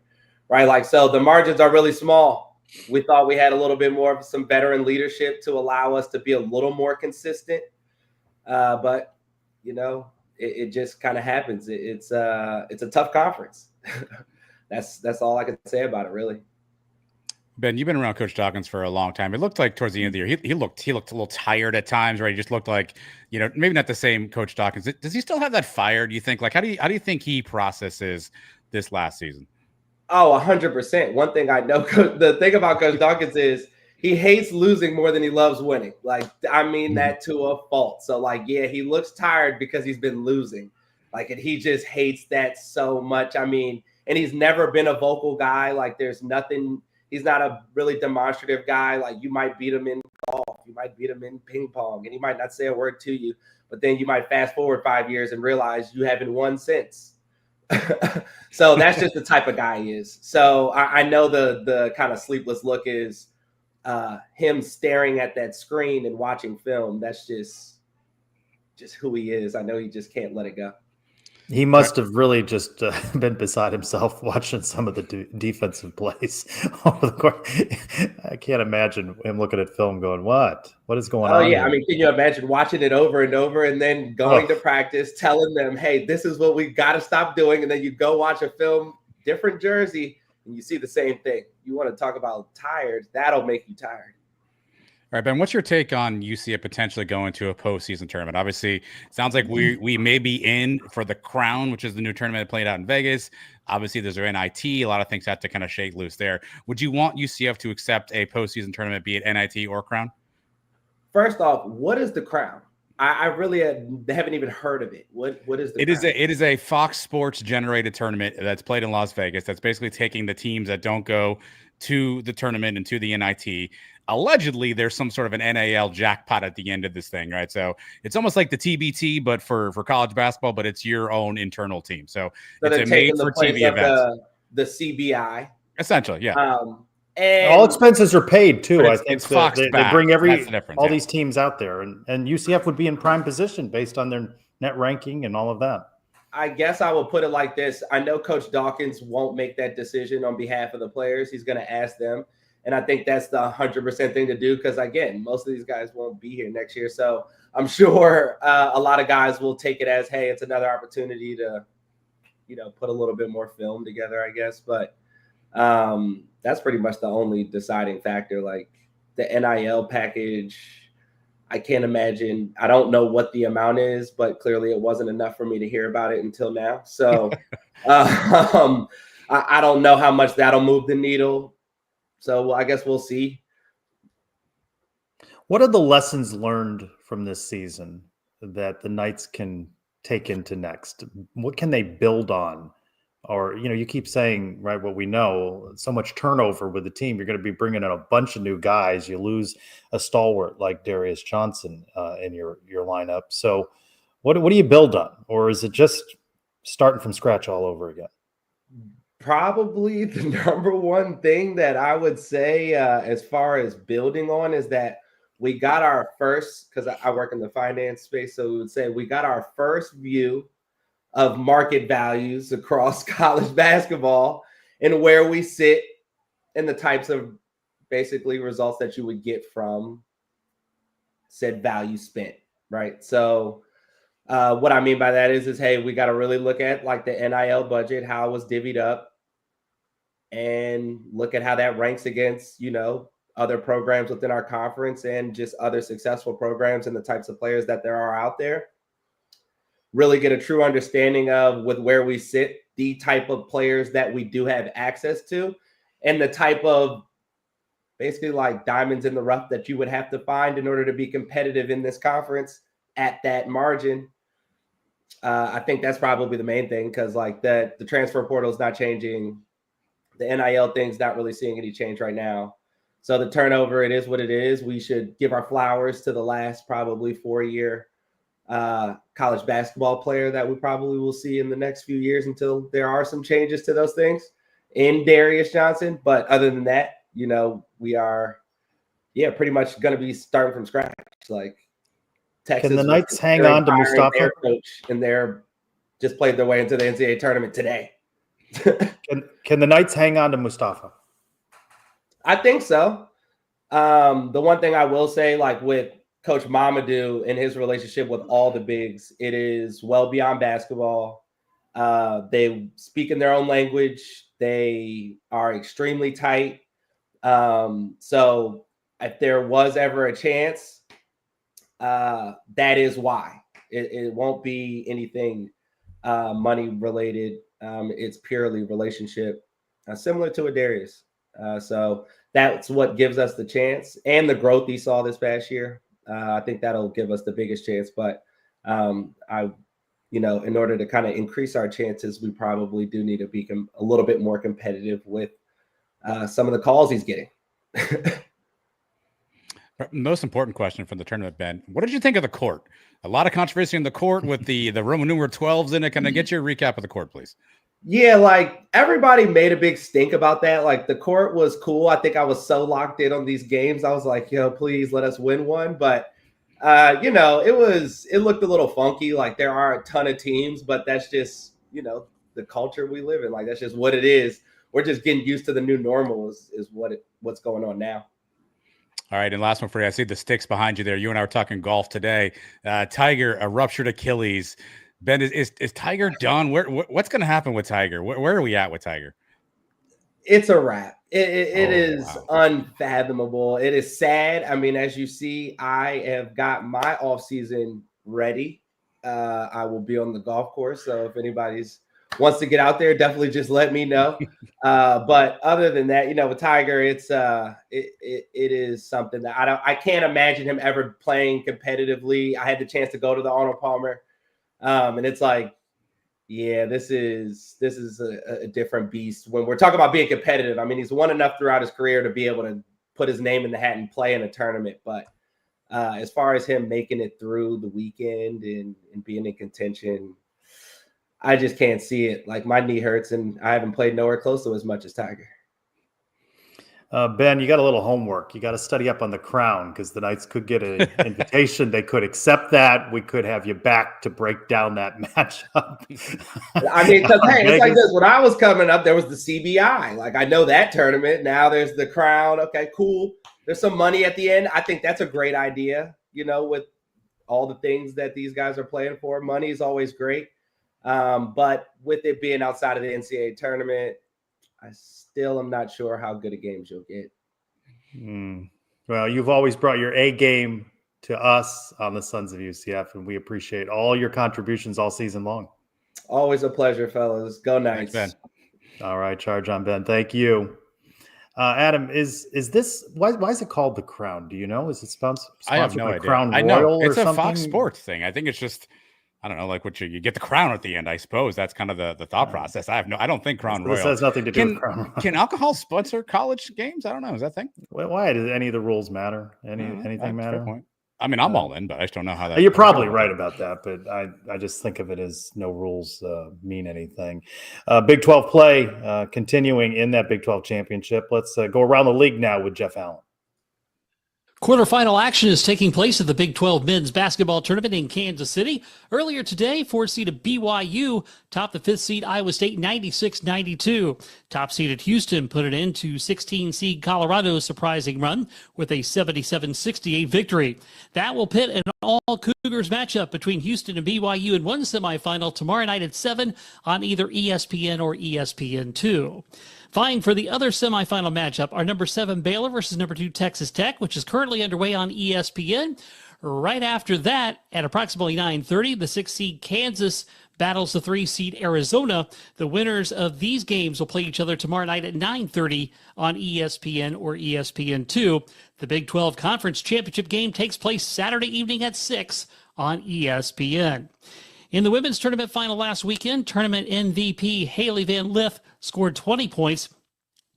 right? Like, so the margins are really small. We thought we had a little bit more of some veteran leadership to allow us to be a little more consistent. But, it just kind of happens. It's a tough conference. That's all I can say about it, really. Ben, you've been around Coach Dawkins for a long time. It looked like towards the end of the year, he looked a little tired at times, right? He just looked like, maybe not the same Coach Dawkins. Does he still have that fire? Do you think? Like, how do you think he processes this last season? Oh, 100%. One thing I know, the thing about Coach Dawkins is he hates losing more than he loves winning. Like, I mean that to a fault. So, like, yeah, he looks tired because he's been losing. Like, and he just hates that so much. I mean, and he's never been a vocal guy. Like, there's nothing. He's not a really demonstrative guy. Like, you might beat him in golf, you might beat him in ping pong, and he might not say a word to you. But then you might fast forward 5 years and realize you haven't won since. So that's just the type of guy he is. So I know the kind of sleepless look is him staring at that screen and watching film. That's just who he is. I know he just can't let it go. He must have really just been beside himself watching some of the defensive plays over the court. I can't imagine him looking at film going, what is going on? Oh, yeah. Here? I mean, can you imagine watching it over and over and then going to practice, telling them, hey, this is what we got to stop doing. And then you go watch a film, different jersey, and you see the same thing. You want to talk about tired, that'll make you tired. All right, Ben, what's your take on UCF potentially going to a postseason tournament? Obviously, it sounds like we may be in for the Crown, which is the new tournament that played out in Vegas. Obviously, there's their NIT. A lot of things have to kind of shake loose there. Would you want UCF to accept a postseason tournament, be it NIT or Crown? First off, what is the Crown? I really haven't even heard of it. What is the Crown? It is a Fox Sports generated tournament that's played in Las Vegas. That's basically taking the teams that don't go to the tournament and to the NIT. Allegedly, there's some sort of an NAL jackpot at the end of this thing, right? So it's almost like the TBT, but for college basketball, but it's your own internal team. So it's a made-for-TV event. The CBI. Essentially, yeah. And all expenses are paid too. I think it's Fox they bring all these teams out there, and UCF would be in prime position based on their net ranking and all of that. I guess I will put it like this. I know Coach Dawkins won't make that decision on behalf of the players. He's going to ask them. And I think that's the 100% thing to do because, again, most of these guys won't be here next year. So I'm sure a lot of guys will take it as, hey, it's another opportunity to, put a little bit more film together, I guess. But that's pretty much the only deciding factor. Like the NIL package, I can't imagine. I don't know what the amount is, but clearly it wasn't enough for me to hear about it until now. So I don't know how much that'll move the needle. So I guess we'll see. What are the lessons learned from this season that the Knights can take into next? What can they build on? Or, you keep saying, right, what we know, so much turnover with the team. You're going to be bringing in a bunch of new guys. You lose a stalwart like Darius Johnson in your lineup. So what do you build on? Or is it just starting from scratch all over again? Probably the number one thing that I would say as far as building on is that we got our first, because I work in the finance space, so we would say we got our first view of market values across college basketball and where we sit and the types of basically results that you would get from said value spent, right? So what I mean by that is hey, we got to really look at like the NIL budget, how it was divvied up. and look at how that ranks against, other programs within our conference and just other successful programs and the types of players that there are out there. Really get a true understanding of with where we sit, the type of players that we do have access to, and the type of basically like diamonds in the rough that you would have to find in order to be competitive in this conference at that margin. I think that's probably the main thing, because like the transfer portal is not changing. The NIL thing's not really seeing any change right now. So the turnover, it is what it is. We should give our flowers to the last probably 4-year college basketball player that we probably will see in the next few years until there are some changes to those things in Darius Johnson. But other than that, we are, pretty much going to be starting from scratch. Like Texas. Can the Knights hang on to Mustafa? Their coach, and they're just played their way into the NCAA tournament today. Can the Knights hang on to Mustafa? I think so. The one thing I will say, like with Coach Mamadou and his relationship with all the bigs, it is well beyond basketball. They speak in their own language. They are extremely tight. So if there was ever a chance, that is why. It won't be anything money related. It's purely relationship, similar to a Darius. So that's what gives us the chance, and the growth he saw this past year. I think that'll give us the biggest chance. But in order to kind of increase our chances, we probably do need to be a little bit more competitive with some of the calls he's getting. Most important question from the tournament, Ben. What did you think of the court? A lot of controversy in the court with the Roman numeral 12s in it. Can I get your recap of the court, please? Yeah, like everybody made a big stink about that. Like the court was cool. I think I was so locked in on these games. I was like, please let us win one. But it looked a little funky. Like there are a ton of teams, but that's just, the culture we live in. Like that's just what it is. We're just getting used to the new normal is what's going on now. All right, and last one for you. I see the sticks behind you there. You and I were talking golf today. Tiger, a ruptured Achilles. Ben, is Tiger done? What's going to happen with Tiger? Where are we at with Tiger? It's a wrap. It is unfathomable. It is sad. I mean, as you see, I have got my off season ready. I will be on the golf course. So if anybody's wants to get out there, definitely just let me know. But other than that, with Tiger, it's it is something that I can't imagine him ever playing competitively. I had the chance to go to the Arnold Palmer, and it's like, this is a different beast when we're talking about being competitive. I mean, he's won enough throughout his career to be able to put his name in the hat and play in a tournament. But as far as him making it through the weekend and being in contention, I just can't see it. Like my knee hurts, and I haven't played nowhere close to as much as Tiger. Ben, you got a little homework. You got to study up on the Crown because the Knights could get an invitation. They could accept that. We could have you back to break down that matchup. I mean, because hey, it's like this. When I was coming up, there was the CBI. Like I know that tournament. Now there's the Crown. Okay, cool. There's some money at the end. I think that's a great idea. With all the things that these guys are playing for, money is always great. But with it being outside of the NCAA tournament, I still am not sure how good a games you'll get. Well, you've always brought your A game to us on the Sons of UCF, and we appreciate all your contributions all season long. Always a pleasure, fellas. Go Knights. Thanks, Ben. All right, charge on, Ben. Thank you. Adam, is this why is it called the Crown? Do you know? Is it sponsored I have no by idea. Crown I know Royal it's or a something? Fox Sports thing. I think it's just, I don't know, like what you get the crown at the end. I suppose that's kind of the thought process. I don't think Crown Royal. This has nothing to do with Crown Royal. Can alcohol sponsor college games? I don't know. Is that a thing? Well, why does any of the rules matter? Anything matter? Point. I mean, I'm all in, but I just don't know how that. You're probably right about that, but I just think of it as no rules mean anything. Big 12 play continuing in that Big 12 championship. Let's go around the league now with Jeff Allen. Quarterfinal action is taking place at the Big 12 men's basketball tournament in Kansas City. Earlier today, 4th-seeded BYU topped the 5th-seed Iowa State 96-92. Top-seeded Houston put an end to 16-seed Colorado's surprising run with a 77-68 victory. That will pit an all-Cougars matchup between Houston and BYU in one semifinal tomorrow night at 7 on either ESPN or ESPN2. Vying for the other semifinal matchup are number 7 Baylor versus number 2 Texas Tech, which is currently underway on ESPN. Right after that, at approximately 9:30, the 6 seed Kansas battles the 3 seed Arizona. The winners of these games will play each other tomorrow night at 9:30 on ESPN or ESPN2. The Big 12 Conference Championship game takes place Saturday evening at 6 on ESPN. In the women's tournament final last weekend, tournament MVP Haley Van Lith scored 20 points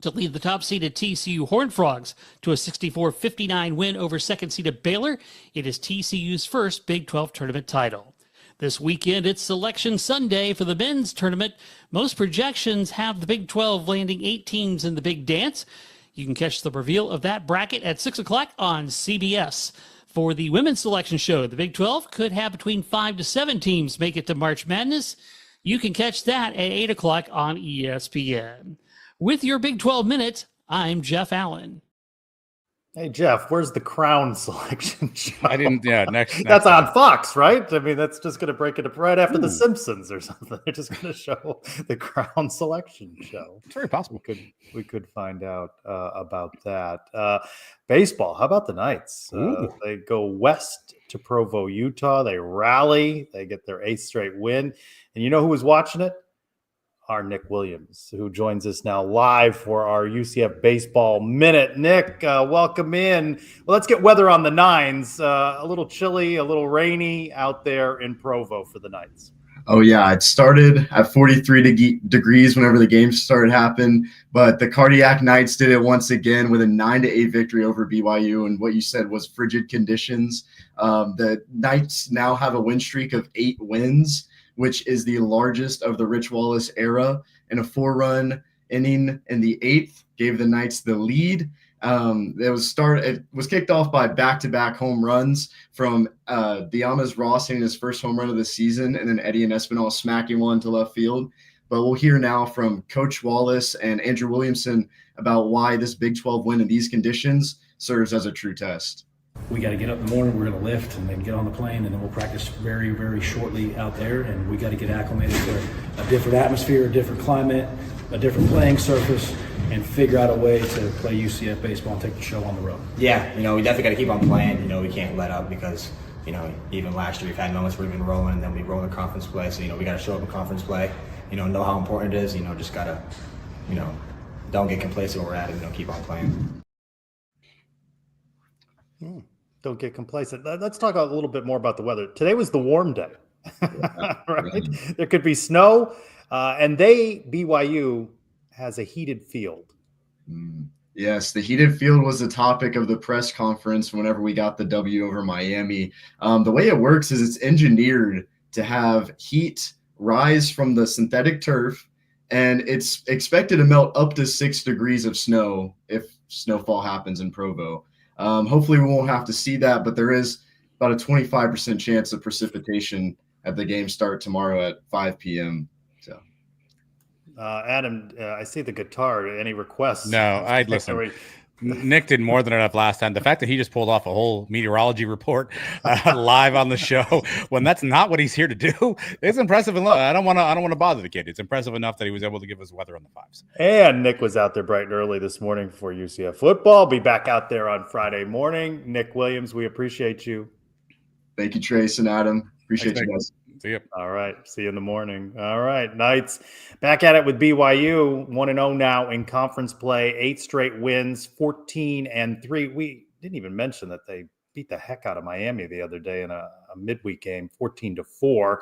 to lead the top-seeded TCU Horned Frogs to a 64-59 win over second-seeded Baylor. It is TCU's first Big 12 tournament title. This weekend, it's Selection Sunday for the men's tournament. Most projections have the Big 12 landing 8 teams in the Big Dance. You can catch the reveal of that bracket at 6 o'clock on CBS. For the women's selection show, the Big 12 could have between 5 to 7 teams make it to March Madness. You can catch that at 8 o'clock on ESPN. With your Big 12 Minute, I'm Jeff Allen. Hey, Jeff, where's the Crown selection show? I didn't. Yeah, next That's time. on Fox, right? I mean, that's just going to break it up right after The Simpsons or something. They're just going to show the Crown selection show. It's very possible. We could find out about that. Baseball. How about the Knights? They go west to Provo, Utah. They rally. They get their 8th straight win. And you know who was watching it? Our Nick Williams, who joins us now live for our UCF Baseball Minute. Nick, welcome in. Well, let's get weather on the nines. A little chilly, a little rainy out there in Provo for the Knights. Oh, yeah. It started at 43 degrees whenever the game started happening, but the Cardiac Knights did it once again with a 9-8 victory over BYU. And what you said was frigid conditions. The Knights now have a win streak of 8 wins, which is the largest of the Rich Wallace era, and a 4-run inning in the 8th gave the Knights the lead. It was kicked off by back-to-back home runs from Diamas Ross hitting his first home run of the season, and then Eddie and Espinal smacking one to left field. But we'll hear now from Coach Wallace and Andrew Williamson about why this Big 12 win in these conditions serves as a true test. We got to get up in the morning, we're going to lift and then get on the plane, and then we'll practice very, very shortly out there, and we got to get acclimated to a different atmosphere, a different climate, a different playing surface, and figure out a way to play UCF baseball and take the show on the road. Yeah, we definitely got to keep on playing. We can't let up because, even last year we've had moments where we've been rolling and then we roll in conference play. So, we got to show up in conference play, know how important it is, just got to, don't get complacent where we're at and, keep on playing. Don't get complacent. Let's talk a little bit more about the weather. Today was the warm day, right? There could be snow, and BYU has a heated field. Yes, the heated field was the topic of the press conference whenever we got the W over Miami. The way it works is it's engineered to have heat rise from the synthetic turf, and it's expected to melt up to 6 degrees of snow if snowfall happens in Provo. Hopefully we won't have to see that, but there is about a 25% chance of precipitation at the game start tomorrow at 5 p.m. So, Adam, I see the guitar. Any requests? No, I'd listen. Nick did more than enough last time. The fact that he just pulled off a whole meteorology report live on the show when that's not what he's here to do, it's impressive. And I don't want to bother the kid. It's impressive enough that he was able to give us weather on the 5s. And Nick was out there bright and early this morning for UCF football. Be back out there on Friday morning. Nick Williams, we appreciate you. Thank you, Trace and Adam. Appreciate you guys. See you. All right. See you in the morning. All right. Knights back at it with BYU. 1-0 now in conference play. 8 straight wins, 14-3. We didn't even mention that they beat the heck out of Miami the other day in a midweek game, 14-4.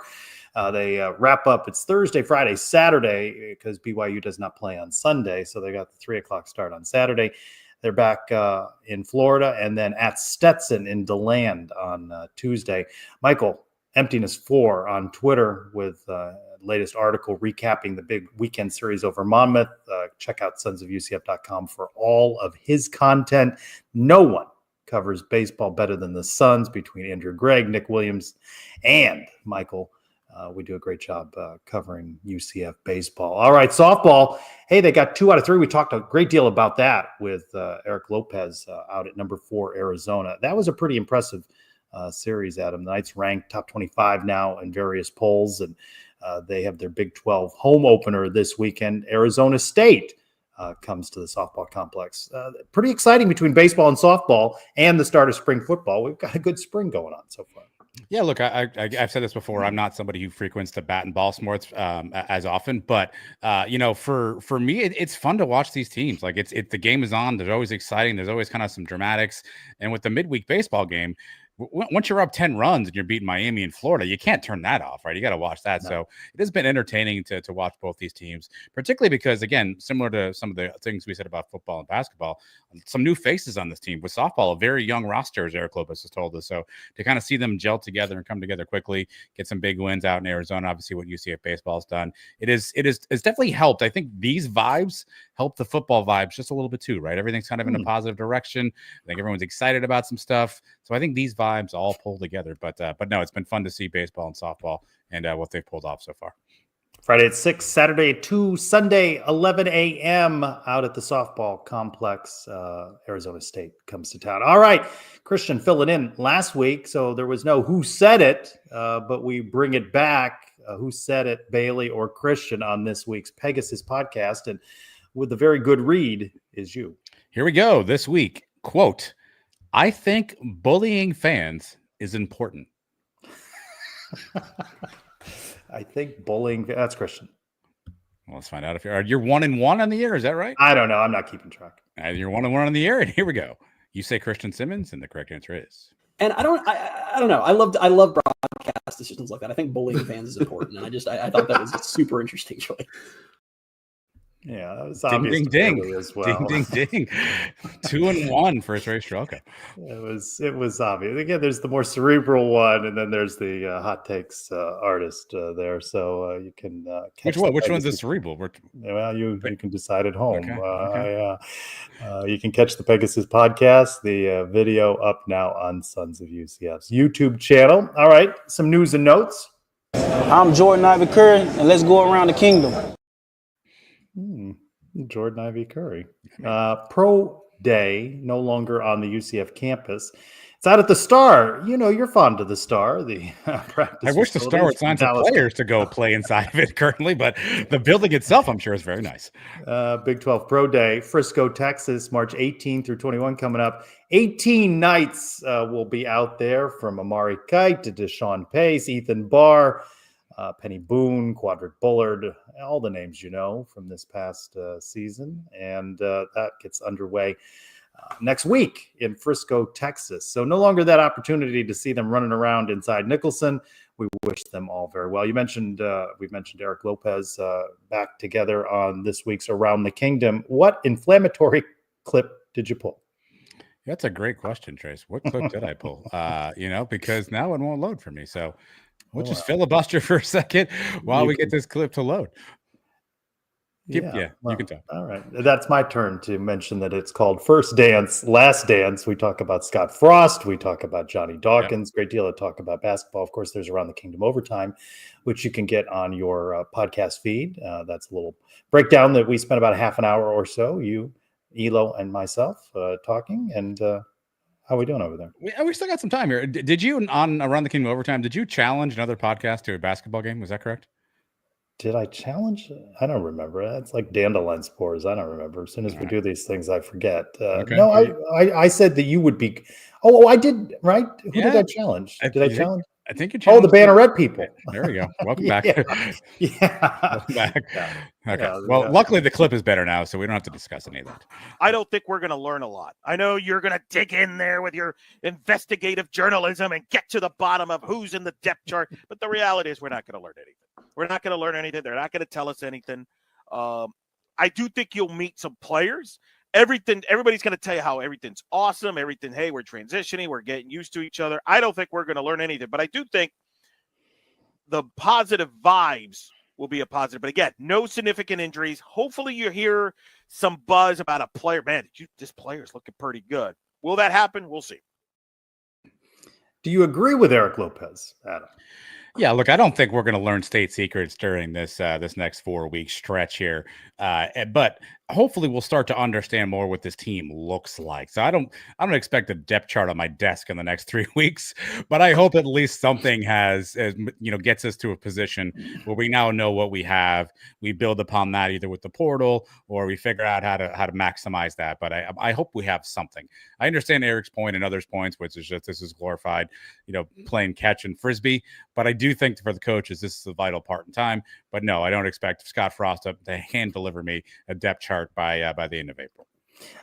They wrap up. It's Thursday, Friday, Saturday because BYU does not play on Sunday. So they got the 3 o'clock start on Saturday. They're back in Florida and then at Stetson in DeLand on Tuesday. Michael, Emptiness 4 on Twitter with latest article recapping the big weekend series over Monmouth. Check out sonsofUCF.com for all of his content. No one covers baseball better than the Suns between Andrew Gregg, Nick Williams, and Michael. We do a great job covering UCF baseball. All right, softball. Hey, they got 2 out of 3. We talked a great deal about that with Eric Lopez out at number 4, Arizona. That was a pretty impressive series, Adam. The Knights ranked top 25 now in various polls, and they have their Big 12 home opener this weekend. Arizona State comes to the softball complex. Pretty exciting between baseball and softball and the start of spring football. We've got a good spring going on so far. Yeah, look, I've said this before. I'm not somebody who frequents the bat and ball sports as often, but for me, it's fun to watch these teams. Like the game is on. There's always exciting. There's always kind of some dramatics, and with the midweek baseball game, once you're up 10 runs and you're beating Miami and Florida, you can't turn that off, right? You got to watch that. No. So it has been entertaining to watch both these teams, particularly because, again, similar to some of the things we said about football and basketball, some new faces on this team. With softball, a very young roster, as Eric Lopez has told us. So to kind of see them gel together and come together quickly, get some big wins out in Arizona, obviously what UCF baseball has done, it's definitely helped. I think these vibes help the football vibes just a little bit too, right? Everything's kind of in a positive direction. I think everyone's excited about some stuff. So I think these vibes all pull together. But no, it's been fun to see baseball and softball and what they've pulled off so far. Friday at 6, Saturday at 2, Sunday 11 a.m. out at the softball complex. Arizona State comes to town. All right, Christian filling in last week, so there was no who said it, but we bring it back. Who said it, Bailey or Christian, on this week's Pegasus podcast, and with a very good read is you. Here we go. This week, quote, "I think bullying fans is important." I think bullying. That's Christian. Well, let's find out if you're 1-1 on the year. Is that right? I don't know. I'm not keeping track. You're 1-1 on the year, and here we go. You say Christian Simmons, and the correct answer is. And I don't know. I love broadcast decisions like that. I think bullying fans is important, and I thought that was a super interesting choice. Yeah, that was ding, obvious ding, ding. as well. Ding, ding, ding. 2-1 for Ray Strelka. It was obvious. Again, there's the more cerebral one, and then there's the hot takes artist there. So you can which one's the cerebral? Well, you can decide at home. Okay. You can catch the Pegasus podcast, the video up now on Sons of UCF's YouTube channel. All right, some news and notes. I'm Jordan Ivy Curry, and let's go around the kingdom. Jordan Ivy Curry. Pro Day, no longer on the UCF campus. It's out at the Star. You know, you're fond of the Star. The practice. I wish the Star would sign some players to go play inside of it currently, but the building itself, I'm sure, is very nice. Big 12 Pro Day, Frisco, Texas, March 18 through 21 coming up. 18 Knights will be out there, from Amari Kite to Deshaun Pace, Ethan Barr, Penny Boone, Quadric Bullard, all the names you know from this past season. And that gets underway next week in Frisco, Texas. So no longer that opportunity to see them running around inside Nicholson. We wish them all very well. We mentioned Eric Lopez back together on this week's Around the Kingdom. What inflammatory clip did you pull? That's a great question, Trace. What clip did I pull? Because now it won't load for me. So we'll just filibuster for a second while we get this clip to load. You can talk. All right. That's my turn to mention that it's called First Dance, Last Dance. We talk about Scott Frost. We talk about Johnny Dawkins. Great deal of talk about basketball. Of course, there's Around the Kingdom Overtime, which you can get on your podcast feed. That's a little breakdown that we spent about a half an hour or so, you, Elo, and myself talking. And how are we doing over there? We still got some time here. Did you, on Around the Kingdom Overtime, did you challenge another podcast to a basketball game? Was that correct? Did I challenge? I don't remember. That's like dandelion spores. I don't remember. As soon as we do these things, I forget. No, I said that you would be. Oh, I did, right? Who did I challenge? Did I challenge? I think you challenged. Oh, the Banneret people. There we go. Welcome back. Welcome back. Yeah. Okay. Yeah, well, luckily the clip is better now, so we don't have to discuss any of that. I don't think we're going to learn a lot. I know you're going to dig in there with your investigative journalism and get to the bottom of who's in the depth chart, but the reality is we're not going to learn anything. We're not going to learn anything. They're not going to tell us anything. I do think you'll meet some players. Everybody's going to tell you how everything's awesome. Everything, hey, we're transitioning. We're getting used to each other. I don't think we're going to learn anything, but I do think the positive vibes will be a positive. But again, no significant injuries. Hopefully you hear some buzz about a player. Man, this player's looking pretty good. Will that happen? We'll see. Do you agree with Eric Lopez, Adam? Yeah, look, I don't think we're going to learn state secrets during this next 4-week stretch here. But hopefully we'll start to understand more what this team looks like. So I don't expect a depth chart on my desk in the next 3 weeks, but I hope at least something gets us to a position where we now know what we have. We build upon that either with the portal or we figure out how to maximize that. But I hope we have something. I understand Eric's point and others' points, which is just this is glorified, playing catch and frisbee. But I do think for the coaches, this is a vital part in time. But no, I don't expect Scott Frost to hand deliver me a depth chart by the end of April.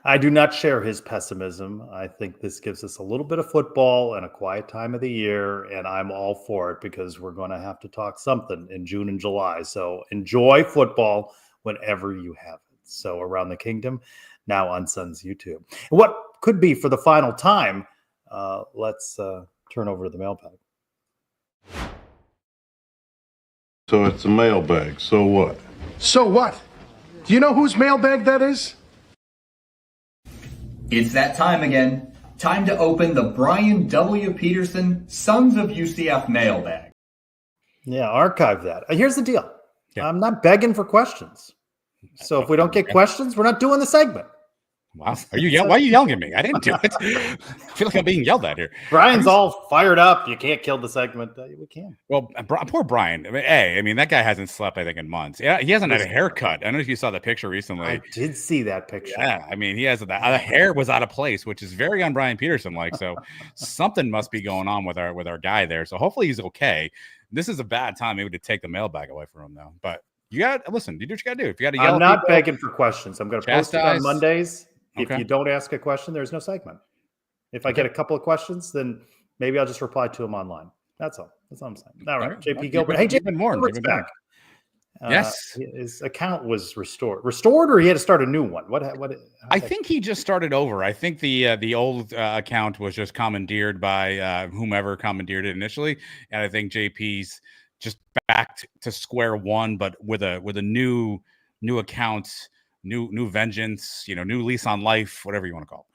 I do not share his pessimism. I think this gives us a little bit of football and a quiet time of the year, and I'm all for it because we're going to have to talk something in June and July. So enjoy football whenever you have it. So Around the Kingdom, now on Suns YouTube. What could be for the final time, let's turn over to the mailbag. So it's a mailbag. So what? So what? Do you know whose mailbag that is? It's that time again. Time to open the Brian W. Peterson Sons of UCF mailbag. Yeah, archive that. Here's the deal. Yeah. I'm not begging for questions. So if we don't get questions, we're not doing the segment. Wow. Why are you yelling at me? I didn't do it. I feel like I'm being yelled at here. Brian's all fired up. You can't kill the segment. We can. Well, poor Brian. I mean, that guy hasn't slept, I think, in months. Yeah, he hasn't had a haircut. I don't know if you saw the picture recently. I did see that picture. Yeah, I mean, he has the hair was out of place, which is very on Brian Peterson like. So something must be going on with our guy there. So hopefully he's okay. This is a bad time maybe to take the mailbag away from him, though. But you got do what you got to do. If you got to yell, I'm not begging for questions. I'm going to post it on Mondays. If Okay. you don't ask a question, there's no segment. If I get a couple of questions, then maybe I'll just reply to them online. That's all. That's all I'm saying. All right, JP Gilbert. Hey, JP Gilbert's back. Yes, his account was restored, or he had to start a new one. What? I think he just started over. I think the old account was just commandeered by whomever commandeered it initially, and I think JP's just back to square one, but with a new account. New vengeance, new lease on life, whatever you want to call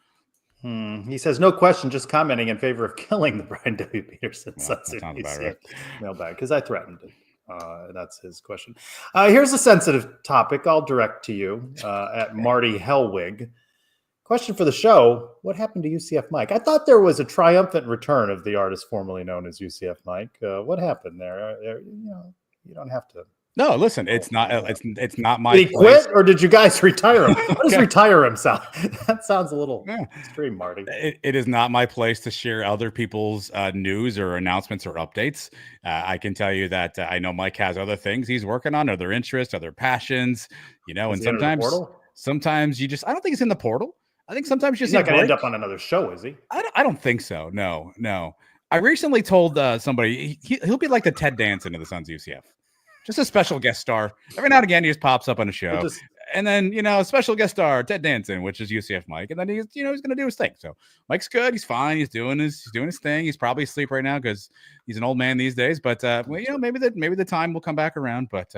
it. He says, no question, just commenting in favor of killing the Brian W. Peterson Sounds about right. mailbag, because I threatened it. That's his question. Here's a sensitive topic I'll direct to you at Marty Hellwig. Question for the show, what happened to UCF Mike? I thought there was a triumphant return of the artist formerly known as UCF Mike. What happened there? You don't have to. No, listen, it's not my. Did he quit, or did you guys retire him? What does retire him sound? That sounds a little extreme, Marty. It is not my place to share other people's news or announcements or updates. I can tell you that I know Mike has other things he's working on, other interests, other passions. And sometimes you just. I don't think it's in the portal. I think sometimes he's not going to end up on another show, is he? I don't think so. No. I recently told somebody he'll be like the Ted Danson of the Suns UCF. Just a special guest star. Every now and again, he just pops up on a show. And then, a special guest star, Ted Danson, which is UCF Mike. And then he's going to do his thing. So Mike's good. He's fine. He's doing his thing. He's probably asleep right now because he's an old man these days. But, maybe the time will come back around. But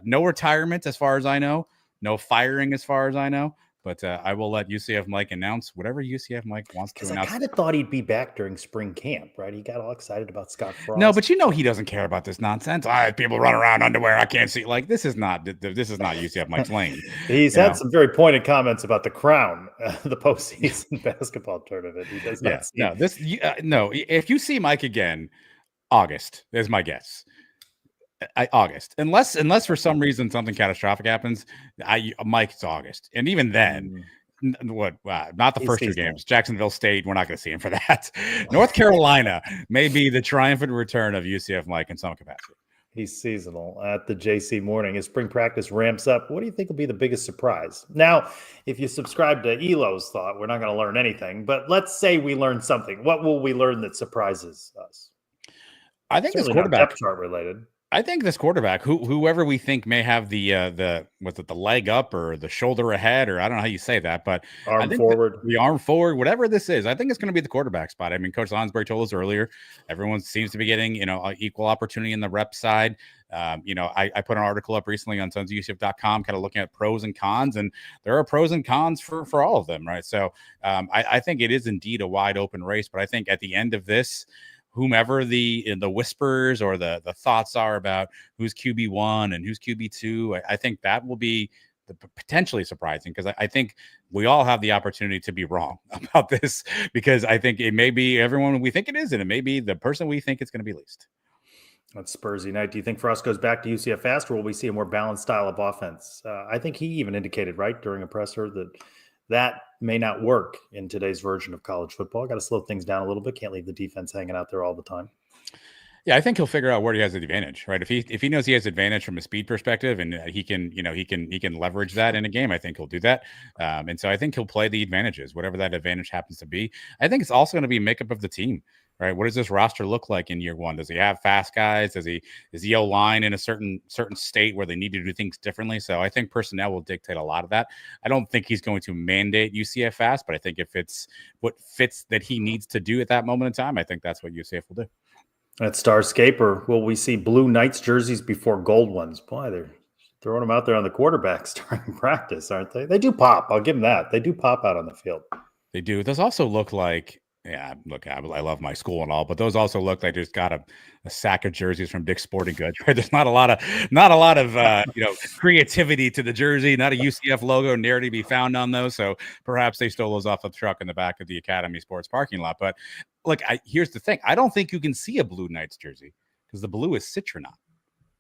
no retirement as far as I know. No firing as far as I know. But I will let UCF Mike announce whatever UCF Mike wants to announce. I kind of thought he'd be back during spring camp, right? He got all excited about Scott Frost. No, but he doesn't care about this nonsense. People run around underwear. I can't see. Like this is not UCF Mike's lane. He's had some very pointed comments about the crown, the postseason basketball tournament. He does not. No. If you see Mike again, August is my guess. August, unless for some reason something catastrophic happens, Mike's August, and even then, not the first two games. Jacksonville State, we're not going to see him for that. North Carolina may be the triumphant return of UCF Mike in some capacity. He's seasonal at the JC Morning. As spring practice ramps up, what do you think will be the biggest surprise? Now, if you subscribe to Elo's thought, we're not going to learn anything, but let's say we learn something. What will we learn that surprises us? I think this quarterback depth chart related. I think this quarterback, whoever we think may have the leg up or the shoulder ahead, or I don't know how you say that, but the arm forward, whatever this is, I think it's going to be the quarterback spot. I mean, Coach Lounsbury told us earlier, everyone seems to be getting equal opportunity in the rep side. I put an article up recently on sonsofUCF.com, kind of looking at pros and cons, and there are pros and cons for all of them, right? So I think it is indeed a wide open race, but I think at the end of this, whomever the whispers or the thoughts are about who's QB1 and who's QB2, I think that will be potentially surprising, because I think we all have the opportunity to be wrong about this, because I think it may be everyone we think it is, and it may be the person we think it's going to be least. That's Spursy night. Do you think Frost goes back to UCF fast, or will we see a more balanced style of offense? I think he even indicated, right, during a presser that may not work in today's version of college football. Got to slow things down a little bit. Can't leave the defense hanging out there all the time. Yeah, I think he'll figure out where he has the advantage, right? If he knows he has advantage from a speed perspective, and he can leverage that in a game, I think he'll do that. And so I think he'll play the advantages, whatever that advantage happens to be. I think it's also going to be makeup of the team, right? What does this roster look like in year one? Does he have fast guys? Is the O-line in a certain state where they need to do things differently? So I think personnel will dictate a lot of that. I don't think he's going to mandate UCF fast, but I think if it's what fits that he needs to do at that moment in time, I think that's what UCF will do. At Starscape, or will we see blue Knights jerseys before gold ones? Boy, they're throwing them out there on the quarterbacks during practice, aren't they? They do pop. I'll give them that. They do pop out on the field. They do. Those also look like, yeah, look, I love my school and all, but those also look like just got a sack of jerseys from Dick's Sporting Goods, right? There's not a lot of creativity to the jersey, not a UCF logo near to be found on those. So perhaps they stole those off the truck in the back of the Academy Sports parking lot. But look, here's the thing. I don't think you can see a blue Knights jersey because the blue is citronine.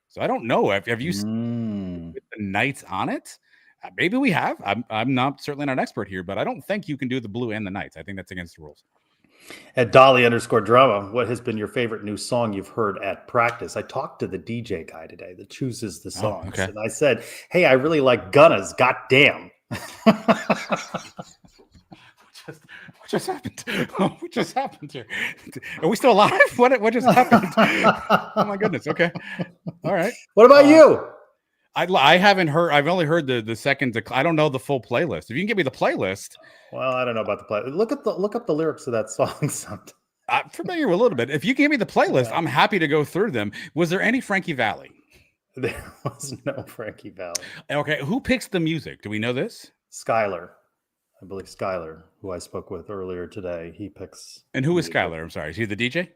So I don't know. Have you seen with the Knights on it? Maybe we have. I'm certainly not an expert here, but I don't think you can do the blue and the Knights. I think that's against the rules. At Dolly_drama, what has been your favorite new song you've heard at practice? I talked to the DJ guy today that chooses the songs. Okay. And I said, hey, I really like Gunna's Goddamn. What just happened? What just happened here? Are we still alive? What just happened? Oh my goodness. Okay. All right. What about you? I haven't heard. I've only heard the second. I don't know the full playlist. If you can give me the playlist. Well, I don't know about the play. Look up the lyrics of that song. Sometime. I'm familiar with a little bit. If you give me the playlist, I'm happy to go through them. Was there any Frankie Valli? There was no Frankie Valli. Okay. Who picks the music? Do we know this? Skylar. I believe Skylar, who I spoke with earlier today, he picks. And who is Skylar? I'm sorry. Is he the DJ?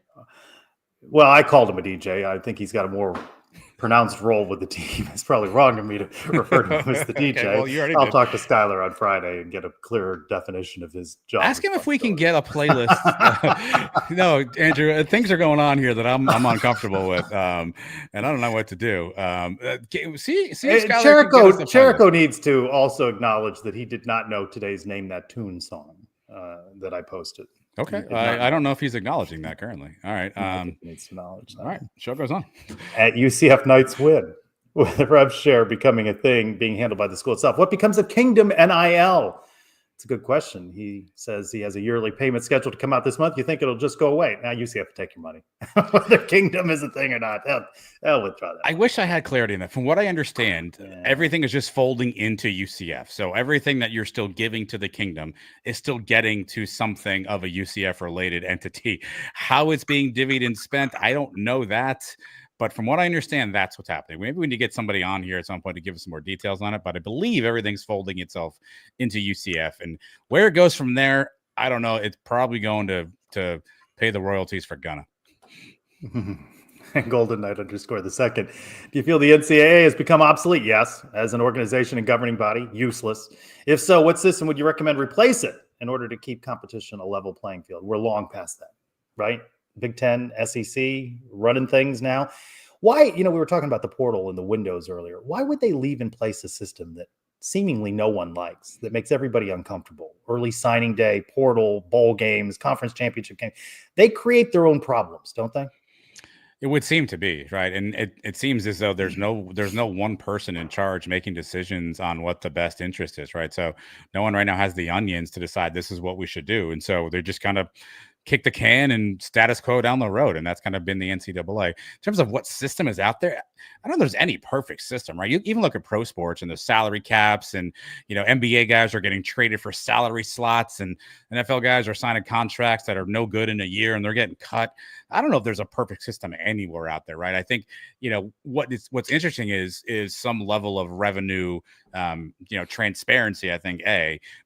Well, I called him a DJ. I think he's got a more pronounced role with the team. It's probably wrong of me to refer to him as the DJ. Okay, well, you already I'll did. talk to Skylar on Friday and get a clearer definition of his job. Ask him if we can get a playlist. No, Andrew, things are going on here that I'm uncomfortable with, and I don't know what to do. See, Cherico needs to also acknowledge that he did not know today's Name That Tune song that I posted. Okay, I don't know if he's acknowledging that currently. All right, he needs to acknowledge that. All right, show goes on. At UCF Knights win, with the rev share becoming a thing being handled by the school itself. What becomes of Kingdom NIL? It's a good question. He says he has a yearly payment scheduled to come out this month. You think it'll just go away? Now UCF to take your money. Whether Kingdom is a thing or not, hell withdraw that. I wish I had clarity in that. From what I understand, everything is just folding into UCF. So everything that you're still giving to the Kingdom is still getting to something of a UCF related entity. How it's being divvied and spent, I don't know that. But from what I understand, that's what's happening. Maybe we need to get somebody on here at some point to give us some more details on it. But I believe everything's folding itself into UCF. And where it goes from there, I don't know. It's probably going to pay the royalties for Gunna. Golden Knight _ the second. Do you feel the NCAA has become obsolete? Yes. As an organization and governing body, useless. If so, what system would you recommend replace it in order to keep competition a level playing field? We're long past that, right? Big Ten, SEC, running things now. Why, we were talking about the portal and the windows earlier. Why would they leave in place a system that seemingly no one likes, that makes everybody uncomfortable? Early signing day, portal, bowl games, conference championship game. They create their own problems, don't they? It would seem to be, right? And it seems as though there's no one person in charge making decisions on what the best interest is, right? So no one right now has the onions to decide this is what we should do. And so they're just kind of kick the can and status quo down the road. And that's kind of been the NCAA. In terms of what system is out there, I don't know if there's any perfect system, right? You even look at pro sports and the salary caps and, NBA guys are getting traded for salary slots and NFL guys are signing contracts that are no good in a year and they're getting cut. I don't know if there's a perfect system anywhere out there, right? I think, what's interesting is some level of revenue, transparency, I think,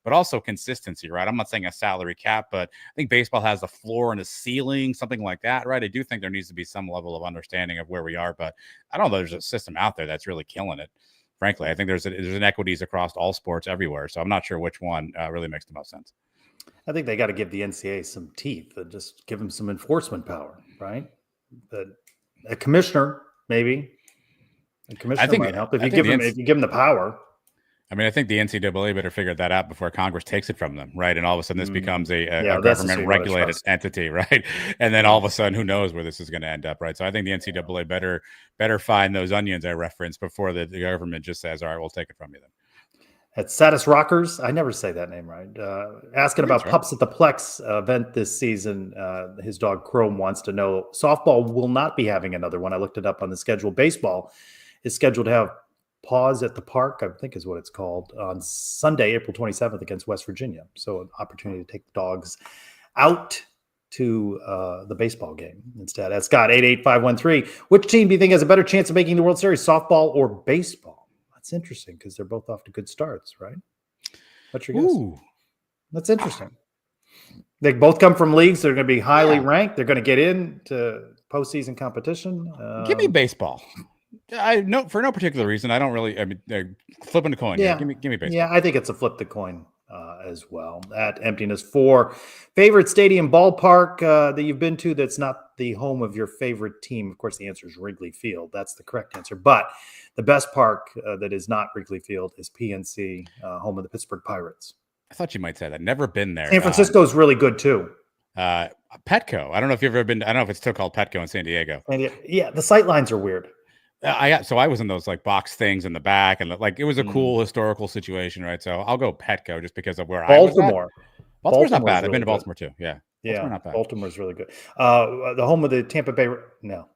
but also consistency, right? I'm not saying a salary cap, but I think baseball has a floor and a ceiling, something like that, right? I do think there needs to be some level of understanding of where we are, but I don't know if there's a system out there that's really killing it Frankly, I think there's inequities across all sports everywhere. So I'm not sure which one really makes the most sense. I think they got to give the NCAA some teeth and just give them some enforcement power, right? But a commissioner, maybe. A commissioner might help if you give them the power. I mean, I think the NCAA better figure that out before Congress takes it from them, right? And all of a sudden, this becomes a government-regulated entity, right? And then all of a sudden, who knows where this is going to end up, right? So I think the NCAA better find those onions I referenced before the government just says, all right, we'll take it from you then. At Satis Rockers, I never say that name right. Asking about pups at the Plex event this season. His dog Chrome wants to know, softball will not be having another one. I looked it up on the schedule. Baseball is scheduled to have Pause at the Park, I think is what it's called, on Sunday, April 27th against West Virginia. So an opportunity to take the dogs out to the baseball game instead. At Scott 88513, which team do you think has a better chance of making the World Series, softball or baseball? That's interesting because they're both off to good starts, right? What's your guess? Ooh. That's interesting. They both come from leagues that are going to be highly ranked. They're going to get into postseason competition. Give me baseball. For no particular reason. I don't really. I mean, flipping a coin. Yeah, give me baseball. Yeah, I think it's a flip the coin as well. At Emptiness 4, favorite stadium ballpark that you've been to that's not the home of your favorite team. Of course, the answer is Wrigley Field. That's the correct answer. But the best park that is not Wrigley Field is PNC, home of the Pittsburgh Pirates. I thought you might say that. Never been there. San Francisco is really good too. Petco. I don't know if you've ever been. I don't know if it's still called Petco in San Diego. And yeah, the sight lines are weird. So I was in those like box things in the back, and like it was a cool historical situation, right? So I'll go Petco just because of where Baltimore. Baltimore's not bad. I've been to Baltimore too. Yeah. Yeah. Not bad. Baltimore's really good. The home of the Tampa Bay. No.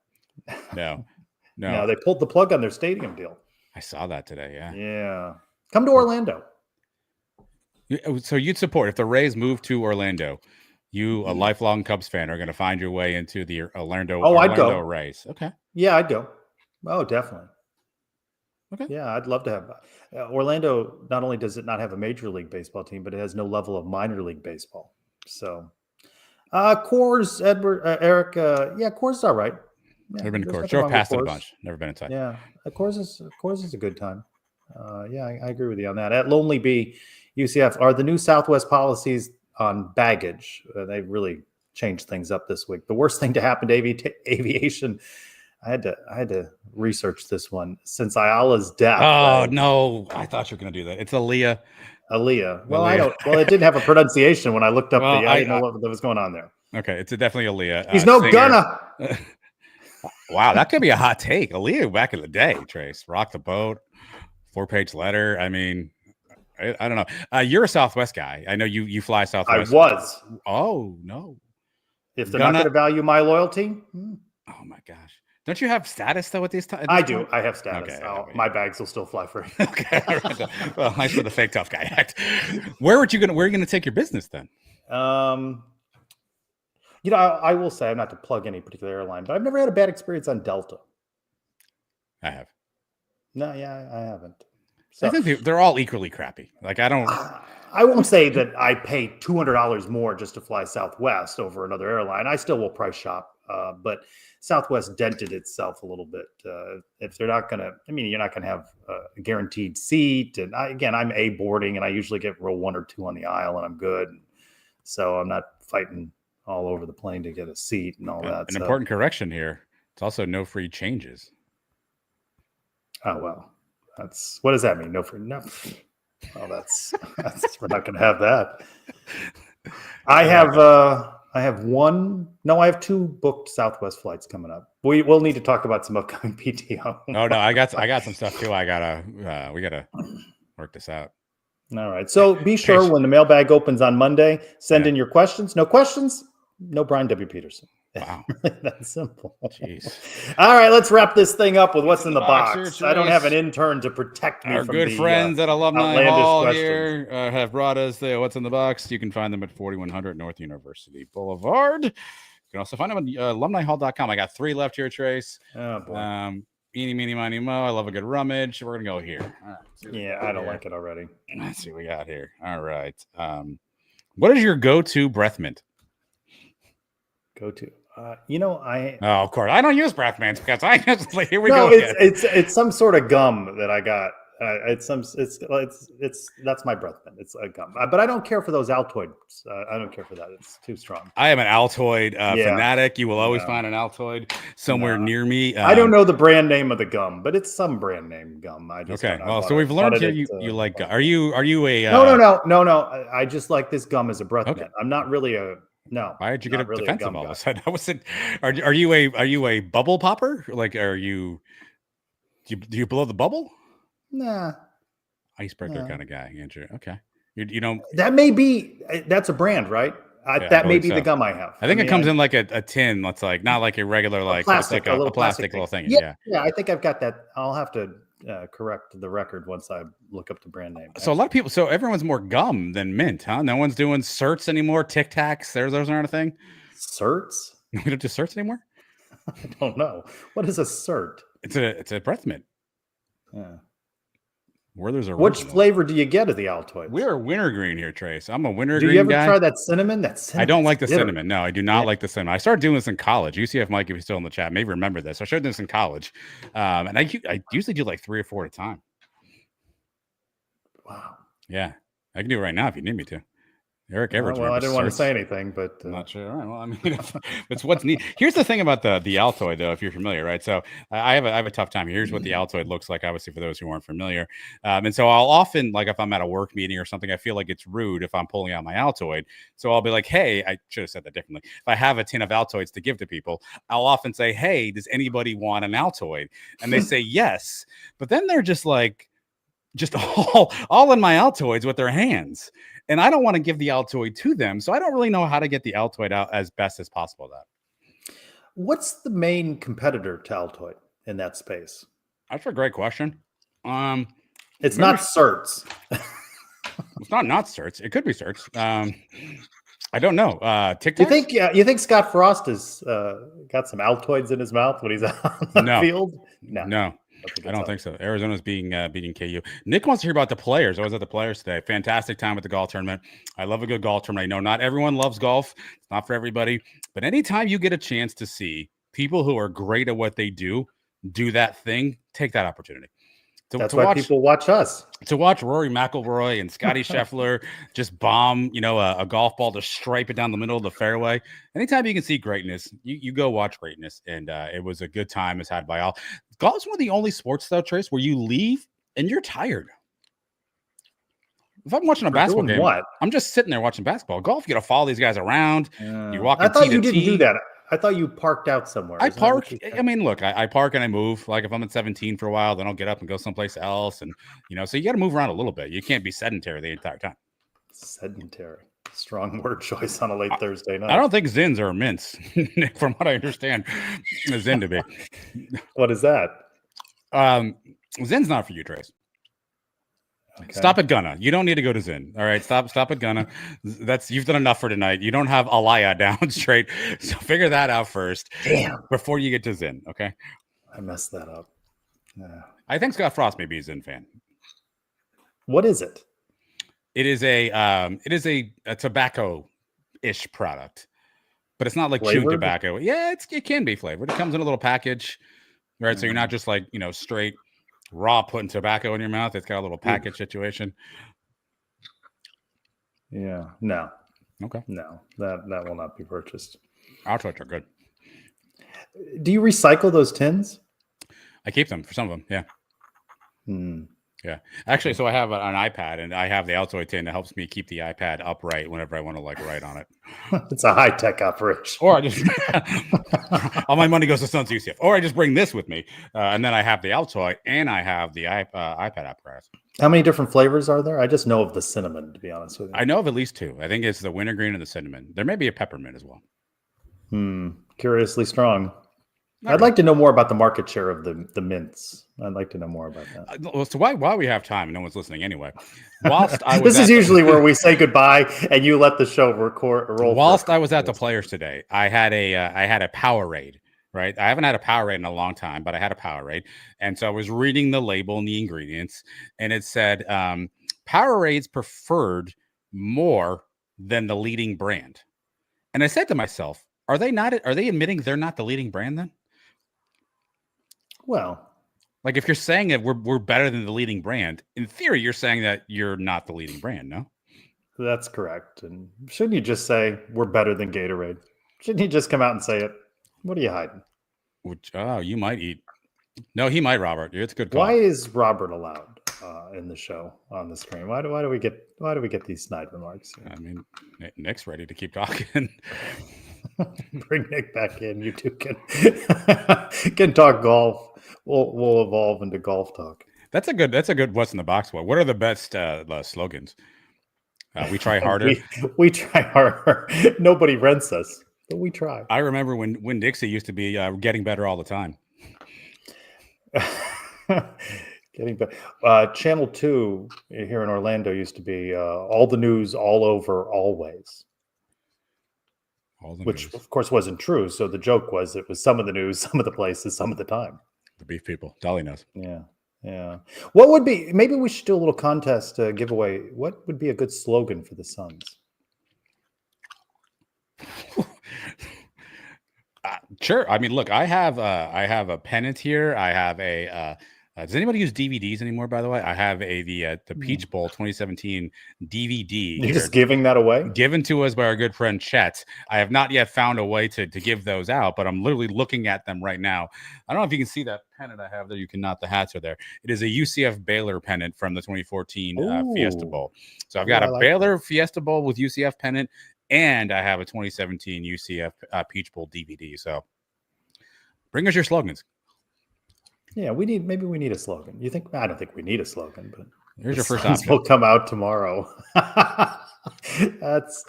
They pulled the plug on their stadium deal. I saw that today. Yeah. Yeah. Come to Orlando. So you'd support if the Rays move to Orlando. You, a lifelong Cubs fan, are going to find your way into the Orlando Rays. Okay. Yeah, I'd go. Oh, definitely. Okay. Yeah, I'd love to have Orlando. Not only does it not have a major league baseball team, but it has no level of minor league baseball. So, Coors, Eric. Yeah, Coors is all right. Yeah, never been to Coors. Drove past it a bunch. Never been inside. Yeah, Coors is a good time. Yeah, I agree with you on that. At Lonely Bee, UCF, are the new Southwest policies on baggage? They really changed things up this week. The worst thing to happen to aviation. I had to research this one since Ayala's death. Oh no! I thought you were going to do that. It's Aaliyah. Well, I don't. Well, it didn't have a pronunciation when I looked up I didn't know what was going on there. Okay, it's definitely Aaliyah. He's no gonna. Wow, that could be a hot take. Aaliyah back in the day, Trace, rock the boat, 4-page letter. I mean, I don't know. You're a Southwest guy. I know you fly Southwest. I was. Oh no! If they're not going to value my loyalty. Oh my gosh. Don't you have status though with these times? I do. I have status. Okay, my bags will still fly free. Okay. Well, nice for the fake tough guy act. Where are you gonna take your business then? I will say, I'm not to plug any particular airline, but I've never had a bad experience on Delta. I have. No, yeah, I haven't. So, I think they're all equally crappy. Like I won't say that I pay $200 more just to fly Southwest over another airline. I still will price shop, but Southwest dented itself a little bit. If they're not going to, you're not going to have a guaranteed seat. And I'm A boarding, and I usually get row 1 or 2 on the aisle, and I'm good. So I'm not fighting all over the plane to get a seat and all that. An important correction here: it's also no free changes. Oh well, what does that mean? No free? No. Oh, that's we're not going to have that. I have 2 booked Southwest flights coming up. We'll need to talk about some upcoming PTO. No, I got some stuff too. We gotta work this out. All right. So be sure when the mailbag opens on Monday, send in your questions. No questions, no Brian W. Peterson. Wow. That's simple. Jeez. All right, let's wrap this thing up with what's in the box. I don't have an intern to protect me Our from good friends at Alumni Hall here questions. Have brought us the what's in the box. You can find them at 4100 North University Boulevard. You can also find them at alumnihall.com. I got 3 left here, Trace. Oh, boy. Eeny, meeny, miny, mo. I love a good rummage. We're going to go here. All right, I don't like it already. Let's see what we got here. All right. What is your go-to breath mint? Go-to? of course. I don't use breath mints because here we go. Again. It's some sort of gum that I got It's that's my breath mint. It's a gum, but I don't care for those Altoids. I don't care for that. It's too strong. I am an Altoid Yeah. fanatic. You will always No. find an Altoid somewhere near me. I don't know the brand name of the gum, but it's some brand name gum. I just Okay. don't know. Well, I so we've bought learned it here at, you like. Are you a No. I just like this gum as a breath mint. I'm not really a no. Why did you not get really defensive gum all of guy. a sudden? I wasn't. Are you a bubble popper? Like, are you? Do you blow the bubble? Nah. Icebreaker kind of guy, Andrew. Okay. You know that may be that's a brand, right? Yeah, that I may believe be so. the gum I have. I think it comes in like a tin. That's like not like a regular like plastic, it's like a little plastic little thing. Yeah, I think I've got that. I'll have to correct the record once I look up the brand name. So a lot of people. So everyone's more gum than mint, huh? No one's doing certs anymore. Tic Tacs. Those aren't a thing. Certs? We don't do certs anymore. I don't know. What is a cert? It's a breath mint. Yeah. Where there's a which flavor do you get of the Altoids? We're wintergreen here, Trace. I'm a wintergreen guy. Do you ever try that cinnamon? I don't like the cinnamon. No, I do not like the cinnamon. I started doing this in college. UCF Mike, if he's still in the chat, maybe remember this. I started this in college, and I usually do like 3 or 4 at a time. Wow. Yeah, I can do it right now if you need me to. Eric Everett. Well, I didn't want to say anything, but I'm not sure. All right. Well, I mean, it's what's neat. Here's the thing about the Altoid, though, if you're familiar, right? So I have a tough time. Here's what the Altoid looks like, obviously, for those who aren't familiar. And so I'll often, like, if I'm at a work meeting or something, I feel like it's rude if I'm pulling out my Altoid. So I'll be like, hey, I should have said that differently. If I have a tin of Altoids to give to people, I'll often say, hey, does anybody want an Altoid? And they say yes. But then they're just like, all in my Altoids with their hands. And I don't want to give the Altoid to them. So I don't really know how to get the Altoid out as best as possible. What's the main competitor to Altoid in that space? That's a great question. It's not certs. It's not certs. It could be certs. I don't know. Tic Tacs? You think Scott Frost has got some Altoids in his mouth when he's on the field? No. I don't think so. Arizona's beating KU. Nick wants to hear about the players. I was at the players today. Fantastic time at the golf tournament. I love a good golf tournament. I know not everyone loves golf. It's not for everybody. But anytime you get a chance to see people who are great at what they do that thing, take that opportunity. That's why people watch us. To watch Rory McIlroy and Scotty Scheffler just bomb, a golf ball to stripe it down the middle of the fairway. Anytime you can see greatness, you go watch greatness. And it was a good time as had by all. Golf is one of the only sports, though, Trace, where you leave and you're tired. If I'm watching a basketball game, I'm just sitting there watching basketball. Golf, you got to follow these guys around. You walk. I thought you didn't do that. I thought you parked out somewhere. I park. I mean, look, I park and I move. Like if I'm at 17 for a while, then I'll get up and go someplace else. And, so you got to move around a little bit. You can't be sedentary the entire time. Sedentary. Strong word choice on a late Thursday night. I don't think Zins are mints, from what I understand. A Zin to be. What is that? Zin's not for you, Trace. Okay. Stop at Gunna. You don't need to go to Zin. All right, stop at Gunna. You've done enough for tonight. You don't have Alaya down straight, so figure that out first. Damn. Before you get to Zin, okay? I messed that up. Yeah. I think Scott Frost may be a Zin fan. What is it? It is a tobacco-ish product, but it's not like chewing tobacco. Yeah, it can be flavored. It comes in a little package, right? So you're not just like straight raw putting tobacco in your mouth. It's got a little package situation. Yeah. No. Okay. No, that will not be purchased. Altoids are good. Do you recycle those tins? I keep them for some of them. Yeah. Hmm. Yeah, actually, so I have an iPad, and I have the Altoid tin that helps me keep the iPad upright whenever I want to write on it. It's a high-tech operation. Or I just all my money goes to Suns UCF. Or I just bring this with me, and then I have the Altoid and I have the iPad apparatus. How many different flavors are there? I just know of the cinnamon, to be honest with you. I know of at least 2. I think it's the wintergreen and the cinnamon. There may be a peppermint as well. Curiously strong. I'd like to know more about the market share of the mints. I'd like to know more about that. Well, so while we have time, and no one's listening anyway. Whilst this is usually where we say goodbye and you let the show roll. Whilst I was at the players today, I had a Powerade. Right, I haven't had a Powerade in a long time, but I had a Powerade, and so I was reading the label and the ingredients, and it said Powerade's preferred more than the leading brand. And I said to myself, are they admitting they're not the leading brand then? Well, Like if you're saying that we're better than the leading brand, in theory, you're saying that you're not the leading brand, no? That's correct. And shouldn't you just say we're better than Gatorade? Shouldn't he just come out and say it? What are you hiding? Which you might eat. No, he might, Robert. It's a good call. Why is Robert allowed in the show on the screen? Why do we get these snide remarks? I mean, Nick's ready to keep talking. Bring Nick back in. You two can talk golf. We'll evolve into golf talk. That's a good what's in the box one. What are the best slogans? We try harder. we try harder. Nobody rents us, but we try. I remember when Dixie used to be getting better all the time. Getting better. Channel 2 here in Orlando used to be all the news, all over, always. Which, of course, wasn't true. So the joke was it was some of the news, some of the places, some of the time. The beef people. Dolly knows. Yeah. What would be, maybe we should do a little contest giveaway. What would be a good slogan for the Suns? Sure. I mean, look, I have a pennant here. I have a does anybody use DVDs anymore, by the way? I have the Peach Bowl 2017 DVD. You're just giving that away? Given to us by our good friend Chet. I have not yet found a way to give those out, but I'm literally looking at them right now. I don't know if you can see that pennant I have there. You cannot. The hats are there. It is a UCF Baylor pennant from the 2014 Fiesta Bowl. So I've got a Baylor Fiesta Bowl with UCF pennant, and I have a 2017 UCF Peach Bowl DVD. So bring us your slogans. Yeah, we need a slogan. You think? I don't think we need a slogan, but here's your first Suns option. will come out tomorrow. That's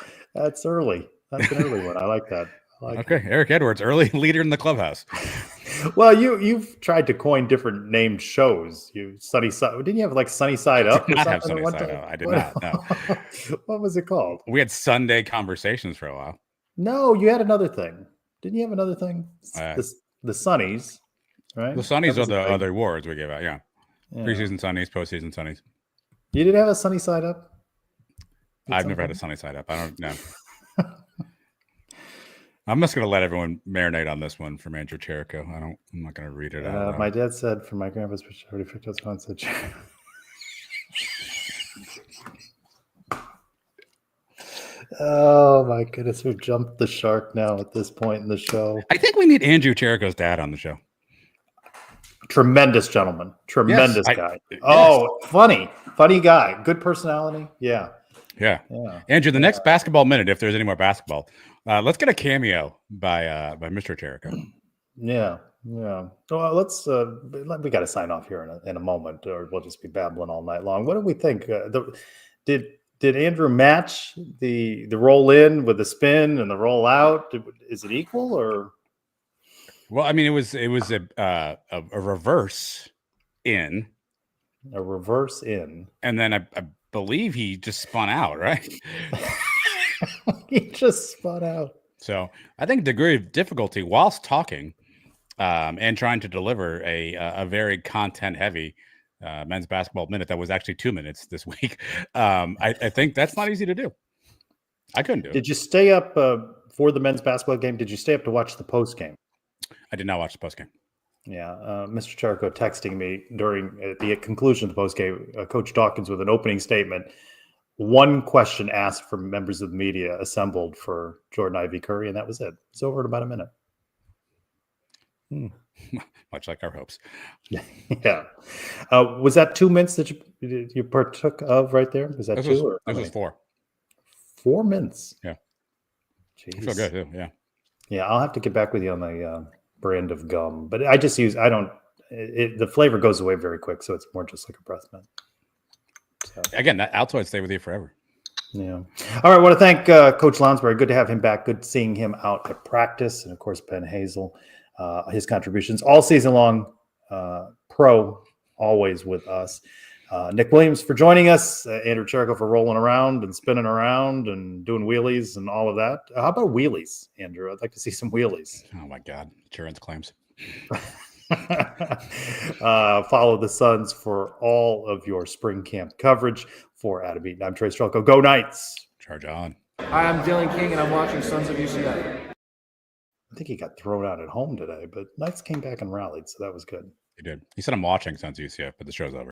early. That's an early one. I like that. Okay, Eric Edwards, early leader in the clubhouse. Well, you've tried to coin different named shows. Sunny Side. Didn't you have like Sunny Side Up? I did not have Sunny Side Up. I did not. No. What was it called? We had Sunday Conversations for a while. No, you had another thing. Didn't you have another thing? The Sunnies. Right? The Sunnies are the other awards we give out, yeah. Preseason Sunnies, postseason Sunnies. You didn't have a Sunny Side Up? I've never had a Sunny Side Up. I don't know. I'm just going to let everyone marinate on this one from Andrew Cherico. I'm not going to read it out. My dad said for my grandpa's already picked up on said. Oh my goodness, we've jumped the shark now at this point in the show. I think we need Andrew Cherico's dad on the show. Tremendous gentleman. Tremendous guy. Funny guy. Good personality. Yeah. Andrew, the next basketball minute, if there's any more basketball, let's get a cameo by Mr. Cherico. Yeah. Well, let's we got to sign off here in a moment, or we'll just be babbling all night long. What do we think? Did Andrew match the roll in with the spin and the roll out? Is it equal or? Well, I mean, it was a reverse in. A reverse in. And then I believe he just spun out, right? He just spun out. So I think degree of difficulty whilst talking and trying to deliver a very content-heavy men's basketball minute that was actually 2 minutes this week. I think that's not easy to do. I couldn't do it. Did you stay up for the men's basketball game? Did you stay up to watch the post game? I did not watch the post game. Yeah, Mr. Cherico texting me during the conclusion of the post game, Coach Dawkins with an opening statement. One question asked from members of the media assembled for Jordan Ivy Curry, and that was it. It's over in about a minute. Much like our hopes. Yeah. Was that 2 minutes that you partook of right there? Was that two? This was 4. 4 minutes. Yeah. Jeez. I feel good too. Yeah. Yeah, I'll have to get back with you on the brand of gum, but the flavor goes away very quick, so it's more just like a breath mint. So. Again, that Altoid stay with you forever. Yeah. All right. I want to thank Coach Lounsbury. Good to have him back. Good seeing him out at practice, and of course Ben Hazel, his contributions all season long. Pro, always with us. Nick Williams for joining us. Andrew Cherico for rolling around and spinning around and doing wheelies and all of that. How about wheelies, Andrew? I'd like to see some wheelies. Oh my God, insurance claims. Follow the Suns for all of your spring camp coverage. For Adam Eaton, I'm Trey Strelko. Go Knights! Charge on. Hi, I'm Dylan King, and I'm watching Sons of UCF. I think he got thrown out at home today, but Knights came back and rallied, so that was good. He did. He said I'm watching Sons UCF, but the show's over.